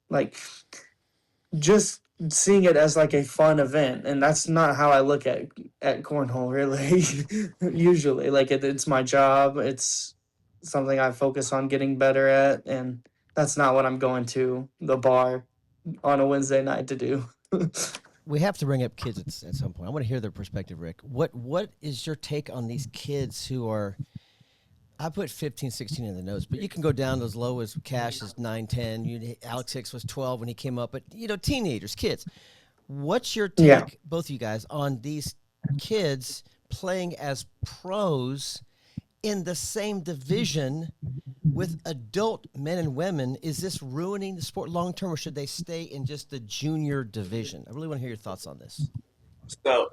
[SPEAKER 5] like just seeing it as like a fun event, and that's not how I look at cornhole really. Usually, like it's my job. It's something I focus on getting better at, and that's not what I'm going to the bar on a Wednesday night to do.
[SPEAKER 2] We have to bring up kids at some point. I want to hear their perspective, Rick. What is your take on these kids who are, I put 15, 16 in the notes, but you can go down as low as Cash is 9, 10. Alex Hicks was 12 when he came up, but, teenagers, kids. What's your take,
[SPEAKER 5] Yeah.
[SPEAKER 2] both of you guys, on these kids playing as pros in the same division with adult men and women? Is this ruining the sport long term, or should they stay in just the junior division? I really want to hear your thoughts on this.
[SPEAKER 4] So,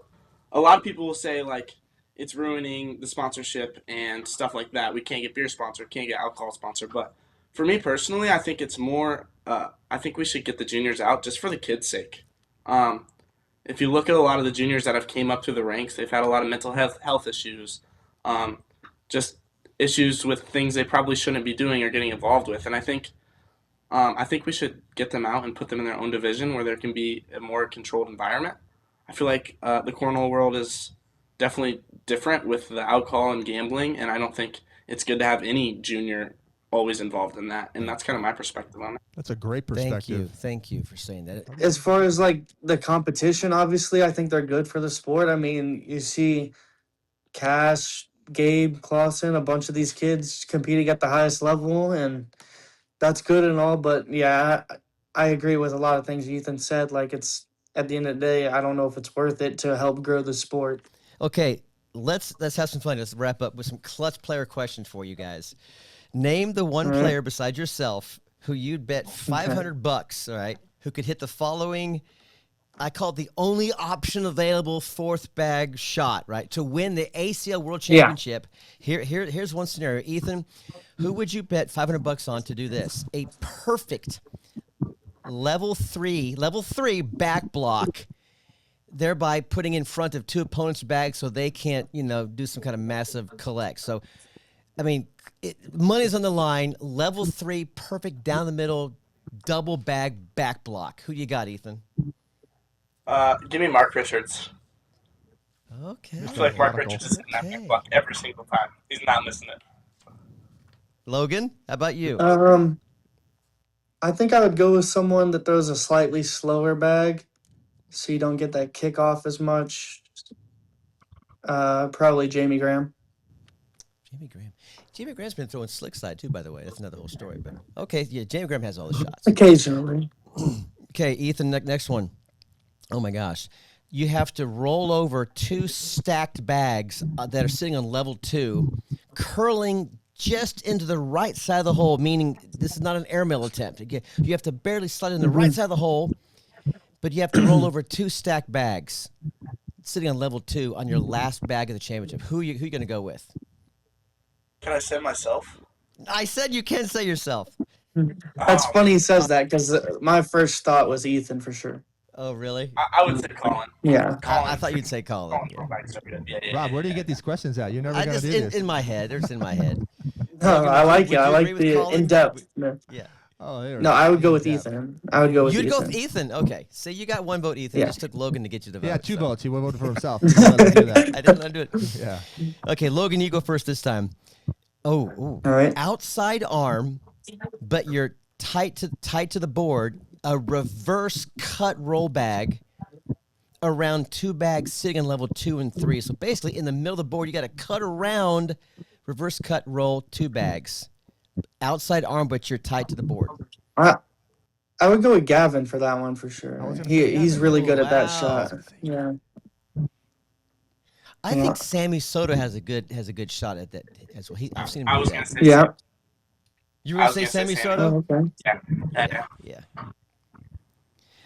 [SPEAKER 4] a lot of people will say like it's ruining the sponsorship and stuff like that. We can't get beer sponsored, can't get alcohol sponsored. But for me personally, I think it's more. I think we should get the juniors out just for the kids' sake. If you look at a lot of the juniors that have came up through the ranks, they've had a lot of mental health issues, just issues with things they probably shouldn't be doing or getting involved with. And I think we should get them out and put them in their own division where there can be a more controlled environment. I feel like the cornhole world is definitely different with the alcohol and gambling, and I don't think it's good to have any junior always involved in that. And that's kind of my perspective on it.
[SPEAKER 3] That's a great
[SPEAKER 2] Thank you.
[SPEAKER 3] perspective.
[SPEAKER 2] Thank you for saying that.
[SPEAKER 5] As far as like the competition, obviously, I think they're good for the sport. I mean, you see Cash, Gabe, Clausen, a bunch of these kids competing at the highest level, and that's good and all. But yeah, I agree with a lot of things Ethan said. Like it's at the end of the day, I don't know if it's worth it to help grow the sport.
[SPEAKER 2] Okay, let's have some fun. Let's wrap up with some clutch player questions for you guys. Name the one
[SPEAKER 5] All right.
[SPEAKER 2] player besides yourself who you'd bet $500, all right, who could hit the following, I call it the only option available fourth bag shot, right, to win the ACL World
[SPEAKER 5] Yeah.
[SPEAKER 2] Championship. Here's one scenario. Ethan, who would you bet $500 on to do this? A perfect level three back block, thereby putting in front of two opponents' bags so they can't, do some kind of massive collect. So, I mean, money's on the line. Level 3, perfect down the middle, double bag back block. Who you got, Ethan?
[SPEAKER 4] Give me Mark Richards.
[SPEAKER 2] Okay.
[SPEAKER 4] I feel like Mark
[SPEAKER 3] Radical.
[SPEAKER 4] Richards is in that
[SPEAKER 2] Okay.
[SPEAKER 4] back block every single time. He's not missing it.
[SPEAKER 2] Logan, how about you?
[SPEAKER 5] I think I would go with someone that throws a slightly slower bag, so you don't get that kickoff as much. Probably Jamie Graham.
[SPEAKER 2] Jamie Graham. Jamie Graham's been throwing slick side, too, by the way. That's another whole story. But okay, yeah, Jamie Graham has all the shots.
[SPEAKER 5] Occasionally.
[SPEAKER 2] Okay, Ethan, next one. Oh, my gosh. You have to roll over two stacked bags that are sitting on level 2, curling just into the right side of the hole, meaning this is not an airmail attempt. You have to barely slide in the right side of the hole, but you have to roll over two stacked bags sitting on level 2 on your last bag of the championship. Who you going to go with?
[SPEAKER 4] Can I say myself?
[SPEAKER 2] I said you can say yourself.
[SPEAKER 5] That's funny he says that because my first thought was Ethan for sure.
[SPEAKER 2] Oh, really?
[SPEAKER 4] I would say Colin.
[SPEAKER 5] Yeah.
[SPEAKER 2] I thought you'd say Colin.
[SPEAKER 4] Colin throwback's so good. Yeah,
[SPEAKER 3] Rob, where do you get these questions at? You're never
[SPEAKER 2] I
[SPEAKER 3] going to
[SPEAKER 2] just
[SPEAKER 3] do this.
[SPEAKER 2] in my head. They're just in my head.
[SPEAKER 5] No,
[SPEAKER 2] Logan,
[SPEAKER 5] I like
[SPEAKER 2] would
[SPEAKER 5] it. I
[SPEAKER 2] you
[SPEAKER 5] like
[SPEAKER 2] agree with
[SPEAKER 5] the
[SPEAKER 2] Colin?
[SPEAKER 5] in depth.
[SPEAKER 2] Yeah.
[SPEAKER 3] Oh, there
[SPEAKER 5] No, I would go with
[SPEAKER 3] Yeah.
[SPEAKER 5] Ethan. I would go with
[SPEAKER 2] You'd
[SPEAKER 5] Ethan.
[SPEAKER 2] go with Ethan. Okay. So you got one vote, Ethan.
[SPEAKER 5] Yeah.
[SPEAKER 2] Just took Logan to get you the vote.
[SPEAKER 3] Yeah, 2
[SPEAKER 2] so.
[SPEAKER 3] votes. He voted for himself. He didn't let him do that.
[SPEAKER 2] I didn't undo it.
[SPEAKER 3] Yeah.
[SPEAKER 2] Okay, Logan, you go first this time. Oh,
[SPEAKER 5] All right.
[SPEAKER 2] outside arm, but you're tight to the board. A reverse cut roll bag around 2 bags sitting on level 2 and 3. So basically, in the middle of the board, you got to cut around, reverse cut, roll 2 bags. Outside arm, but you're tied to the board.
[SPEAKER 5] I would go with Gavin for that one for sure.
[SPEAKER 3] I was gonna say
[SPEAKER 5] He's
[SPEAKER 3] Gavin.
[SPEAKER 5] really good at that
[SPEAKER 2] Wow.
[SPEAKER 5] shot. Yeah.
[SPEAKER 2] I think Sammy Soto has a good shot at that as well. I've seen him
[SPEAKER 4] I
[SPEAKER 2] do
[SPEAKER 4] was
[SPEAKER 2] that.
[SPEAKER 4] gonna say.
[SPEAKER 5] Yeah.
[SPEAKER 2] You were
[SPEAKER 4] I
[SPEAKER 2] going
[SPEAKER 4] was
[SPEAKER 2] to say
[SPEAKER 4] gonna
[SPEAKER 2] Sammy
[SPEAKER 4] say
[SPEAKER 2] Soto?
[SPEAKER 5] Oh, okay.
[SPEAKER 4] Yeah.
[SPEAKER 2] Yeah.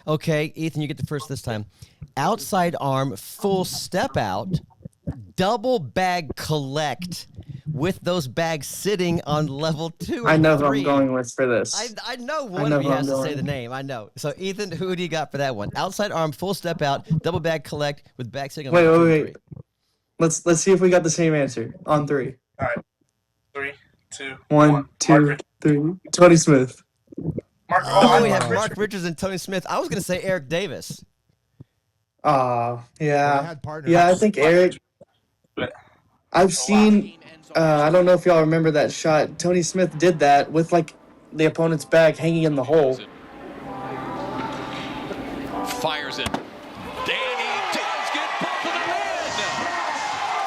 [SPEAKER 2] Okay, Ethan, you get the first this time. Outside arm, full step out, double bag collect with those bags sitting on level 2 and
[SPEAKER 5] I know
[SPEAKER 2] 3.
[SPEAKER 5] who I'm going with for this.
[SPEAKER 2] I know one
[SPEAKER 5] know
[SPEAKER 2] of you
[SPEAKER 5] who
[SPEAKER 2] has
[SPEAKER 5] I'm
[SPEAKER 2] to say
[SPEAKER 5] going.
[SPEAKER 2] the name. I know. So, Ethan, who do you got for that one? Outside arm, full step out, double bag collect with bag sitting on level 2 and 3.
[SPEAKER 5] Let's see if we got the same answer on 3.
[SPEAKER 4] All right. 3, 2,
[SPEAKER 5] 1, 2, 3. Tony Smith.
[SPEAKER 2] Oh, we have Mark Richards and Tony Smith. I was going to say Eric Davis.
[SPEAKER 5] Oh,
[SPEAKER 3] They
[SPEAKER 5] yeah.
[SPEAKER 3] had partners.
[SPEAKER 5] Yeah, I think Eric. I've seen. I don't know if y'all remember that shot. Tony Smith did that with like the opponent's bag hanging in the hole.
[SPEAKER 6] Fires it. Danny does get both of them in.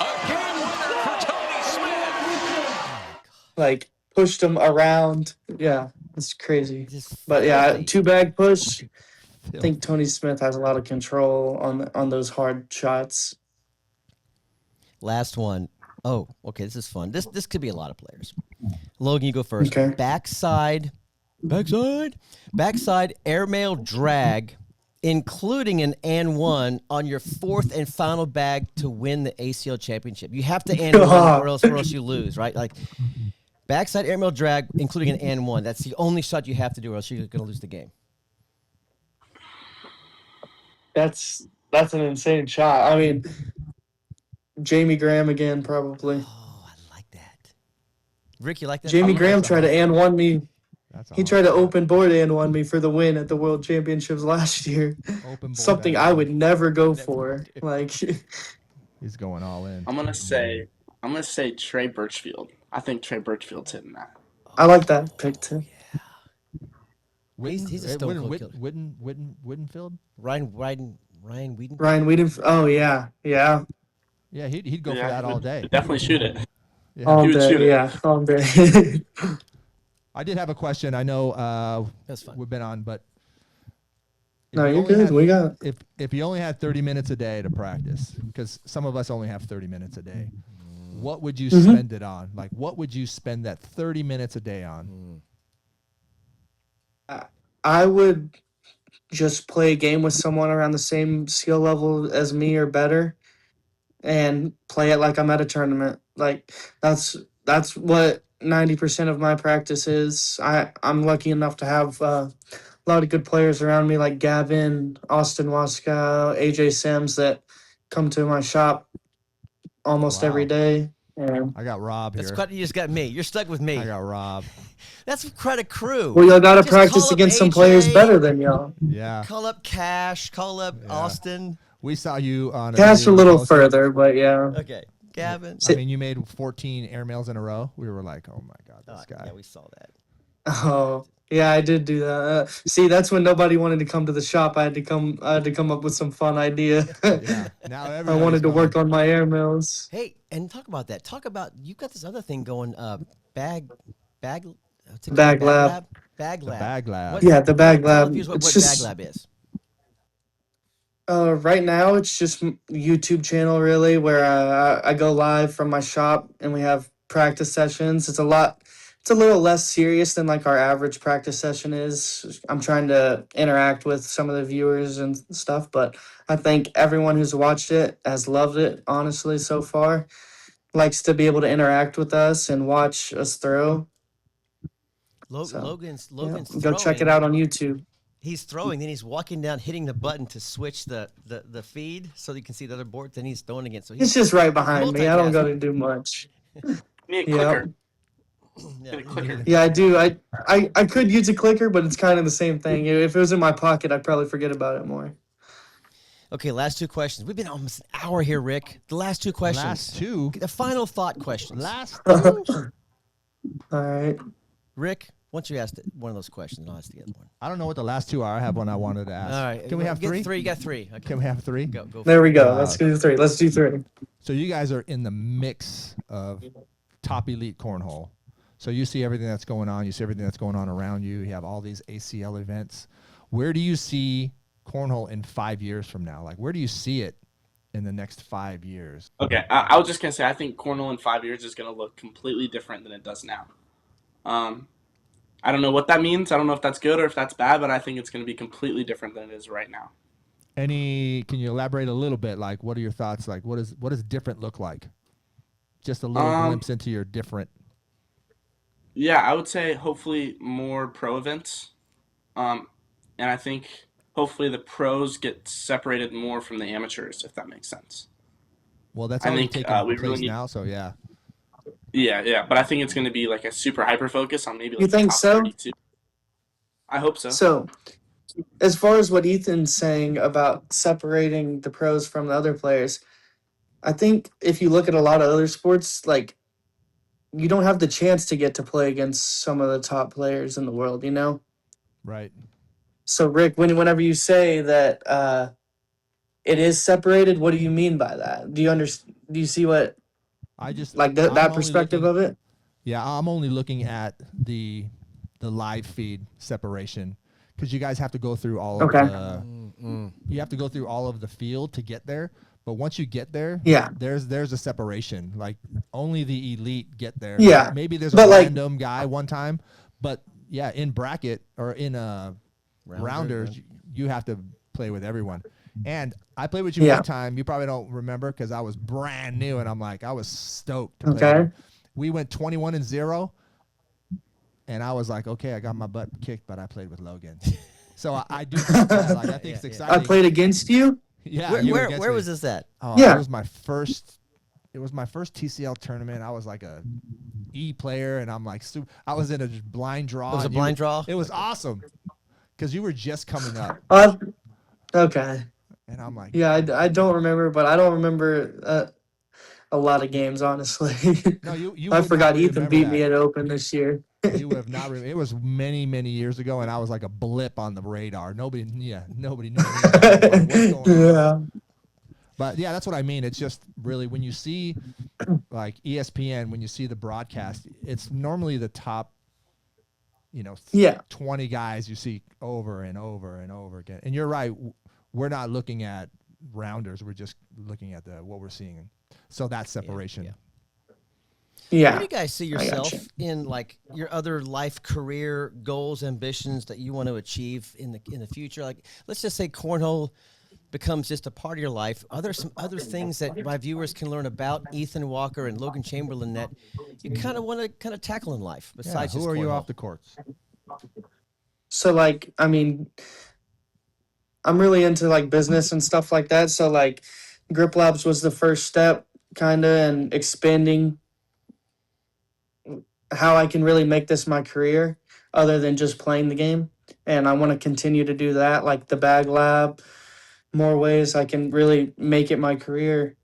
[SPEAKER 6] A game winner for Tony Smith.
[SPEAKER 5] Like pushed him around. Yeah, it's crazy.
[SPEAKER 2] Just
[SPEAKER 5] But yeah,
[SPEAKER 2] filthy.
[SPEAKER 5] 2-bag push. I think Tony Smith has a lot of control on those hard shots.
[SPEAKER 2] Last one. Oh, okay, this is fun. This could be a lot of players. Logan, you go first.
[SPEAKER 5] Okay.
[SPEAKER 2] Backside airmail drag, including an and 1 on your 4th and final bag to win the ACL championship. You have to and 1 or else you lose, right? Like backside airmail drag, including an and 1. That's the only shot you have to do, or else you're going to lose the game.
[SPEAKER 5] That's an insane shot. I mean, Jamie Graham again, probably.
[SPEAKER 2] Oh, I like that. Rick, you like that?
[SPEAKER 5] Jamie Graham tried to and 1 me.
[SPEAKER 3] That's
[SPEAKER 5] He tried to open board and 1 me for the win at the World Championships last year.
[SPEAKER 3] Open board
[SPEAKER 5] Something
[SPEAKER 3] and
[SPEAKER 5] I
[SPEAKER 3] one.
[SPEAKER 5] would never go for. Like,
[SPEAKER 3] He's going all in.
[SPEAKER 4] I'm gonna say Trey Birchfield. I think Trey Birchfield's hitting that.
[SPEAKER 5] I like that pick too.
[SPEAKER 2] He's a stone cold killer.
[SPEAKER 3] Wittenfield?
[SPEAKER 2] Ryan Whedon.
[SPEAKER 5] Ryan Whedon. Oh yeah.
[SPEAKER 3] Yeah, he'd go for that all day.
[SPEAKER 4] Definitely shoot it.
[SPEAKER 3] Yeah.
[SPEAKER 5] All
[SPEAKER 4] He would shoot
[SPEAKER 5] day.
[SPEAKER 4] it.
[SPEAKER 5] Yeah. All day.
[SPEAKER 3] I did have a question. I know
[SPEAKER 2] That's fine.
[SPEAKER 3] we've been on, but if
[SPEAKER 5] No,
[SPEAKER 3] you
[SPEAKER 5] you're
[SPEAKER 3] only
[SPEAKER 5] good.
[SPEAKER 3] had-
[SPEAKER 5] We got.
[SPEAKER 3] if you only had 30 minutes a day to practice, because some of us only have 30 minutes a day, what would you spend it on? Like, what would you spend that 30 minutes a day on?
[SPEAKER 5] I would just play a game with someone around the same skill level as me or better, and play it like I'm at a tournament. Like that's what 90% of my practice is. I'm lucky enough to have a lot of good players around me, like Gavin, Austin Waskow, AJ Sims, that come to my shop almost
[SPEAKER 3] Wow.
[SPEAKER 5] every day. And
[SPEAKER 3] I got Rob here.
[SPEAKER 2] That's quite, you just got me. You're stuck with me.
[SPEAKER 3] I got Rob.
[SPEAKER 2] That's quite a crew.
[SPEAKER 5] well, y'all gotta
[SPEAKER 2] Just
[SPEAKER 5] practice
[SPEAKER 2] call up
[SPEAKER 5] against some
[SPEAKER 2] AJ,
[SPEAKER 5] players better than y'all.
[SPEAKER 3] Yeah.
[SPEAKER 2] Call up Cash. Call up Austin.
[SPEAKER 3] We saw you on
[SPEAKER 5] Cash a
[SPEAKER 3] video
[SPEAKER 5] little
[SPEAKER 3] posted.
[SPEAKER 5] further, but yeah.
[SPEAKER 2] Okay. Gavin.
[SPEAKER 3] I mean, you made 14 airmails in a row. We were like, oh my God, this guy.
[SPEAKER 2] Yeah, we saw that.
[SPEAKER 5] Oh, yeah, I did do that. See, that's when nobody wanted to come to the shop. I had to come up with some fun idea.
[SPEAKER 3] Yeah. Now
[SPEAKER 5] I
[SPEAKER 3] everybody's
[SPEAKER 5] wanted to
[SPEAKER 3] going.
[SPEAKER 5] work on my airmails.
[SPEAKER 2] Hey, and talk about that. Talk about, you've got this other thing going, bag what's it called?
[SPEAKER 5] Bag lab.
[SPEAKER 2] Bag
[SPEAKER 3] The
[SPEAKER 2] lab.
[SPEAKER 3] bag lab.
[SPEAKER 2] What-
[SPEAKER 5] Yeah, the bag
[SPEAKER 2] tell
[SPEAKER 5] lab.
[SPEAKER 2] the viewers what
[SPEAKER 5] It's
[SPEAKER 2] bag
[SPEAKER 5] just
[SPEAKER 2] lab is.
[SPEAKER 5] right now it's just YouTube channel really, where I go live from my shop and we have practice sessions. It's a little less serious than like our average practice session is. I'm trying to interact with some of the viewers and stuff, but I think everyone who's watched it has loved it, honestly, so far. Likes to be able to interact with us and watch us throw. So,
[SPEAKER 2] Logan's
[SPEAKER 5] Yeah,
[SPEAKER 2] throwing.
[SPEAKER 5] go check it out on YouTube.
[SPEAKER 2] He's throwing, then he's walking down, hitting the button to switch the feed so you can see the other board. Then he's throwing again. So
[SPEAKER 5] It's just right behind me. I don't got
[SPEAKER 2] multitasking.
[SPEAKER 5] to do much.
[SPEAKER 4] Need a
[SPEAKER 5] Yeah.
[SPEAKER 4] clicker.
[SPEAKER 2] Yeah.
[SPEAKER 4] Need a clicker.
[SPEAKER 5] Yeah, I do. I could use a clicker, but it's kind of the same thing. If it was in my pocket, I'd probably forget about it more.
[SPEAKER 2] Okay, last two questions. We've been almost an hour here, Rick. The last two questions.
[SPEAKER 3] Last two.
[SPEAKER 2] The final thought questions.
[SPEAKER 3] Last two.
[SPEAKER 5] All right.
[SPEAKER 2] Rick, Once you ask one of those questions, I'll ask the other one.
[SPEAKER 3] I don't know what the last two are. I have one I wanted to ask.
[SPEAKER 2] All right.
[SPEAKER 3] Can we have
[SPEAKER 2] Get
[SPEAKER 3] three?
[SPEAKER 2] three. You got three. Okay.
[SPEAKER 3] Can we have three?
[SPEAKER 2] Go. Go.
[SPEAKER 5] There we go.
[SPEAKER 3] Wow.
[SPEAKER 5] Let's do 3. Let's do 3.
[SPEAKER 3] So you guys are in the mix of top elite cornhole. So you see everything that's going on. You see everything that's going on around you. You have all these ACL events. Where do you see cornhole in 5 years from now? Like, where do you see it in the next 5 years?
[SPEAKER 4] Okay, I was just gonna say I think cornhole in 5 years is gonna look completely different than it does now. I don't know what that means. I don't know if that's good or if that's bad, but I think it's gonna be completely different than it is right now.
[SPEAKER 3] Can you elaborate a little bit? Like, what are your thoughts? Like, what does different look like? Just a little glimpse into your different.
[SPEAKER 4] Yeah, I would say hopefully more pro events, and I think hopefully the pros get separated more from the amateurs, if that makes sense.
[SPEAKER 3] Well, that's
[SPEAKER 4] I
[SPEAKER 3] already
[SPEAKER 4] think,
[SPEAKER 3] taken
[SPEAKER 4] we
[SPEAKER 3] place
[SPEAKER 4] really need-
[SPEAKER 3] now, so yeah.
[SPEAKER 4] Yeah, but I think it's going to be like a super hyper focus on maybe like
[SPEAKER 5] You
[SPEAKER 4] the
[SPEAKER 5] think
[SPEAKER 4] top
[SPEAKER 5] so?
[SPEAKER 4] 32. I hope so.
[SPEAKER 5] So, as far as what Ethan's saying about separating the pros from the other players, I think if you look at a lot of other sports, like, you don't have the chance to get to play against some of the top players in the world, you know?
[SPEAKER 3] Right.
[SPEAKER 5] So, Rick, whenever you say that it is separated, what do you mean by that? Do you understand? Do you see what,
[SPEAKER 3] I just
[SPEAKER 5] like,
[SPEAKER 3] I'm
[SPEAKER 5] that
[SPEAKER 3] only
[SPEAKER 5] perspective
[SPEAKER 3] looking-
[SPEAKER 5] of it?
[SPEAKER 3] Yeah, I'm only looking at the live feed separation because you guys have to go through all of
[SPEAKER 5] Okay.
[SPEAKER 3] you have to go through all of the field to get there. But once you get there,
[SPEAKER 5] Yeah.
[SPEAKER 3] there's a separation. Like only the elite get there.
[SPEAKER 5] Yeah,
[SPEAKER 3] Maybe there's a
[SPEAKER 5] but, like-
[SPEAKER 3] random guy one time, but yeah, in bracket or in rounders, you have to play with everyone. And I played with you
[SPEAKER 5] Yeah.
[SPEAKER 3] one time. You probably don't remember because I was brand new and I was stoked to play
[SPEAKER 5] Okay.
[SPEAKER 3] with you. We went 21-0, and I was like, okay, I got my butt kicked, but I played with Logan. So I do think that, like, I think it's exciting.
[SPEAKER 5] I played against you?
[SPEAKER 3] Yeah, you were against
[SPEAKER 2] Where
[SPEAKER 3] me.
[SPEAKER 2] was this at?
[SPEAKER 3] Oh,
[SPEAKER 5] Yeah.
[SPEAKER 3] It was my first TCL tournament. I was like a E player, and I'm like, I was in a blind draw.
[SPEAKER 2] It was a
[SPEAKER 3] and you
[SPEAKER 2] blind
[SPEAKER 3] were-
[SPEAKER 2] draw?
[SPEAKER 3] It was awesome because you were just coming up,
[SPEAKER 5] Okay.
[SPEAKER 3] and I'm like,
[SPEAKER 5] Yeah, I don't remember, but I don't remember a lot of games, honestly.
[SPEAKER 3] no, you.
[SPEAKER 5] I
[SPEAKER 3] would
[SPEAKER 5] forgot
[SPEAKER 3] not
[SPEAKER 5] Ethan
[SPEAKER 3] remember
[SPEAKER 5] beat
[SPEAKER 3] that.
[SPEAKER 5] me at Open this year.
[SPEAKER 3] You have not. It was many, many years ago, and I was like a blip on the radar. Nobody knew me. Like, what's going on?
[SPEAKER 5] Yeah.
[SPEAKER 3] But yeah, that's what I mean. It's just really when you see like ESPN, when you see the broadcast, it's normally the top,
[SPEAKER 5] Yeah.
[SPEAKER 3] 20 guys you see over and over and over again. And you're right. We're not looking at rounders. We're just looking at what we're seeing. So that's separation.
[SPEAKER 2] yeah.
[SPEAKER 5] Yeah.
[SPEAKER 2] Where do you guys see
[SPEAKER 5] I
[SPEAKER 2] yourself
[SPEAKER 5] gotcha.
[SPEAKER 2] in like your other life, career goals, ambitions that you want to achieve in the future? Like, let's just say cornhole becomes just a part of your life. Are there some other things that my viewers can learn about Ethan Walker and Logan Chamberlain that you kind of want to tackle in life
[SPEAKER 3] Yeah,
[SPEAKER 2] besides
[SPEAKER 3] who
[SPEAKER 2] just
[SPEAKER 3] are you
[SPEAKER 2] cornhole?
[SPEAKER 3] off the courts?
[SPEAKER 5] So, like, I mean, I'm really into like business and stuff like that. So, like, Grip Labs was the first step, kind of, in expanding how I can really make this my career other than just playing the game. And I want to continue to do that, like the Bag Lab, more ways I can really make it my career.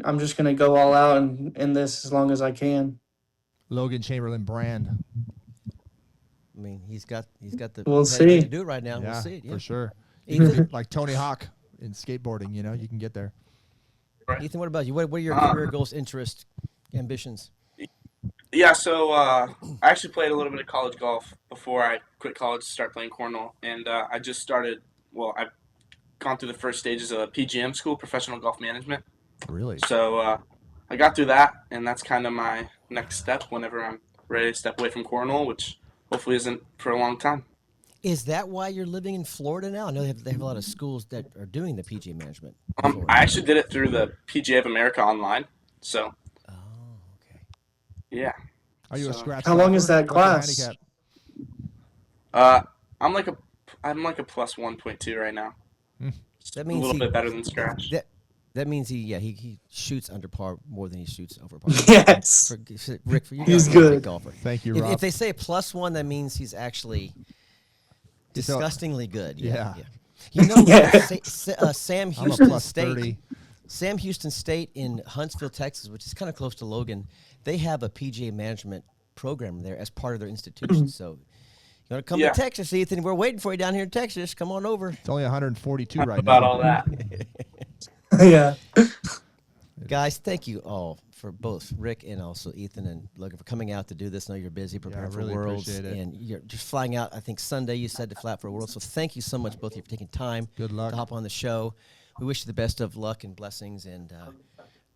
[SPEAKER 5] I'm just going to go all out in this as long as I can.
[SPEAKER 3] Logan Chamberlain brand.
[SPEAKER 2] I mean, he's got the
[SPEAKER 5] We'll
[SPEAKER 2] pedigree
[SPEAKER 5] see.
[SPEAKER 2] to do it right now.
[SPEAKER 3] Yeah,
[SPEAKER 2] We'll see it. Yeah.
[SPEAKER 3] for sure.
[SPEAKER 2] Ethan,
[SPEAKER 3] Like Tony Hawk in skateboarding, you can get there.
[SPEAKER 2] Ethan, what about you? What are your career goals, interests, ambitions?
[SPEAKER 4] Yeah, so I actually played a little bit of college golf before I quit college to start playing cornhole, and I just started. Well, I've gone through the first stages of a PGM school, professional golf management.
[SPEAKER 3] Really?
[SPEAKER 4] So I got through that, and that's kind of my next step whenever I'm ready to step away from cornhole, which hopefully isn't for a long time.
[SPEAKER 2] Is that why you're living in Florida now? I know they have a lot of schools that are doing the PGA management. in Florida.
[SPEAKER 4] I actually did it through the PGA of America online, so
[SPEAKER 2] Oh, okay.
[SPEAKER 4] yeah.
[SPEAKER 3] Are you a
[SPEAKER 4] So-
[SPEAKER 3] scratch?
[SPEAKER 5] How long
[SPEAKER 3] golfer?
[SPEAKER 5] is that
[SPEAKER 3] What's your
[SPEAKER 5] class?
[SPEAKER 3] handicap?
[SPEAKER 4] I'm like a plus 1.2 right now. Just
[SPEAKER 2] That
[SPEAKER 4] a
[SPEAKER 2] means
[SPEAKER 4] little
[SPEAKER 2] he-
[SPEAKER 4] bit better than scratch.
[SPEAKER 2] That means he shoots under par more than he shoots over par.
[SPEAKER 5] Yes.
[SPEAKER 2] Rick, for you
[SPEAKER 5] He's
[SPEAKER 2] guys, you're a
[SPEAKER 5] good.
[SPEAKER 2] big golfer.
[SPEAKER 3] Thank you,
[SPEAKER 2] If,
[SPEAKER 3] Rob.
[SPEAKER 2] if they say a +1, that means he's actually disgustingly good.
[SPEAKER 3] Yeah.
[SPEAKER 2] You know,
[SPEAKER 5] Yeah.
[SPEAKER 2] Sam
[SPEAKER 3] I'm a
[SPEAKER 2] Houston
[SPEAKER 3] plus
[SPEAKER 2] State.
[SPEAKER 3] 30.
[SPEAKER 2] Sam Houston State in Huntsville, Texas, which is kind of close to Logan, they have a PGA management program there as part of their institution. So You want to come
[SPEAKER 4] Yeah.
[SPEAKER 2] to Texas, Ethan? We're waiting for you down here in Texas. Come on over.
[SPEAKER 3] It's only 142 right
[SPEAKER 4] About
[SPEAKER 3] now.
[SPEAKER 4] all that.
[SPEAKER 5] Yeah.
[SPEAKER 2] Guys, thank you all for both Rick and also Ethan and Logan for coming out to do this. I know you're busy preparing
[SPEAKER 3] really
[SPEAKER 2] for Worlds.
[SPEAKER 3] appreciate it.
[SPEAKER 2] And you're just flying out, I think, Sunday, you said, to Flat for Worlds. So thank you so much, both of you, for taking time
[SPEAKER 3] Good luck.
[SPEAKER 2] to hop on the show. We wish you the best of luck and blessings. And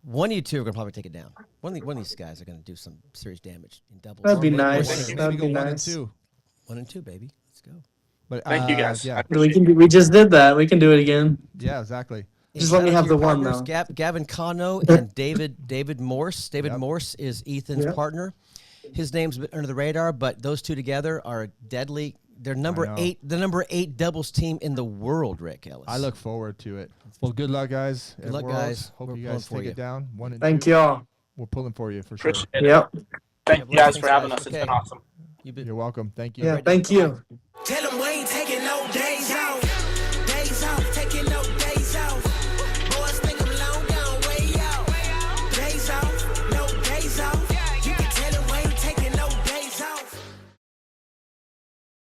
[SPEAKER 2] one of you two are going to probably take it down. One of these guys are going to do some serious damage in doubles.
[SPEAKER 5] That'd be
[SPEAKER 2] Or maybe-
[SPEAKER 5] nice.
[SPEAKER 2] or
[SPEAKER 3] Maybe
[SPEAKER 5] That'd
[SPEAKER 3] go
[SPEAKER 5] be
[SPEAKER 3] 1 and
[SPEAKER 5] nice.
[SPEAKER 3] 2.
[SPEAKER 2] 1 and 2, baby. Let's go.
[SPEAKER 3] But
[SPEAKER 4] Thank you guys.
[SPEAKER 3] Yeah,
[SPEAKER 5] We just did that. We can do it again.
[SPEAKER 3] yeah, exactly.
[SPEAKER 5] Just
[SPEAKER 2] And
[SPEAKER 5] let me
[SPEAKER 2] shout out
[SPEAKER 5] have
[SPEAKER 2] to
[SPEAKER 5] the
[SPEAKER 2] your
[SPEAKER 5] one,
[SPEAKER 2] partners,
[SPEAKER 5] though.
[SPEAKER 2] Gavin Cano and David Morse. David
[SPEAKER 3] Yep.
[SPEAKER 2] Morse is Ethan's
[SPEAKER 5] Yep.
[SPEAKER 2] partner. His name's been under the radar, but those two together are deadly. They're number
[SPEAKER 3] know.
[SPEAKER 2] 8, the number 8 doubles team in the world, Rick Ellis.
[SPEAKER 3] I look forward to it. Well, good luck, guys.
[SPEAKER 2] Good
[SPEAKER 3] at
[SPEAKER 2] luck,
[SPEAKER 3] Worlds.
[SPEAKER 2] guys.
[SPEAKER 3] Hope
[SPEAKER 2] We're
[SPEAKER 3] you
[SPEAKER 2] pulling
[SPEAKER 3] guys
[SPEAKER 2] for
[SPEAKER 3] take
[SPEAKER 2] you.
[SPEAKER 3] it down. 1 and
[SPEAKER 5] Thank
[SPEAKER 3] 2.
[SPEAKER 5] y'all.
[SPEAKER 3] We're pulling for you for sure.
[SPEAKER 4] Appreciate it.
[SPEAKER 5] Yep.
[SPEAKER 4] Thank you guys
[SPEAKER 2] Thanks,
[SPEAKER 4] for having
[SPEAKER 2] guys.
[SPEAKER 4] us. It's
[SPEAKER 2] Okay.
[SPEAKER 4] been awesome.
[SPEAKER 2] You been-
[SPEAKER 3] You're welcome. Thank you.
[SPEAKER 5] Yeah. Thank you.
[SPEAKER 1] Tell them we ain't taking no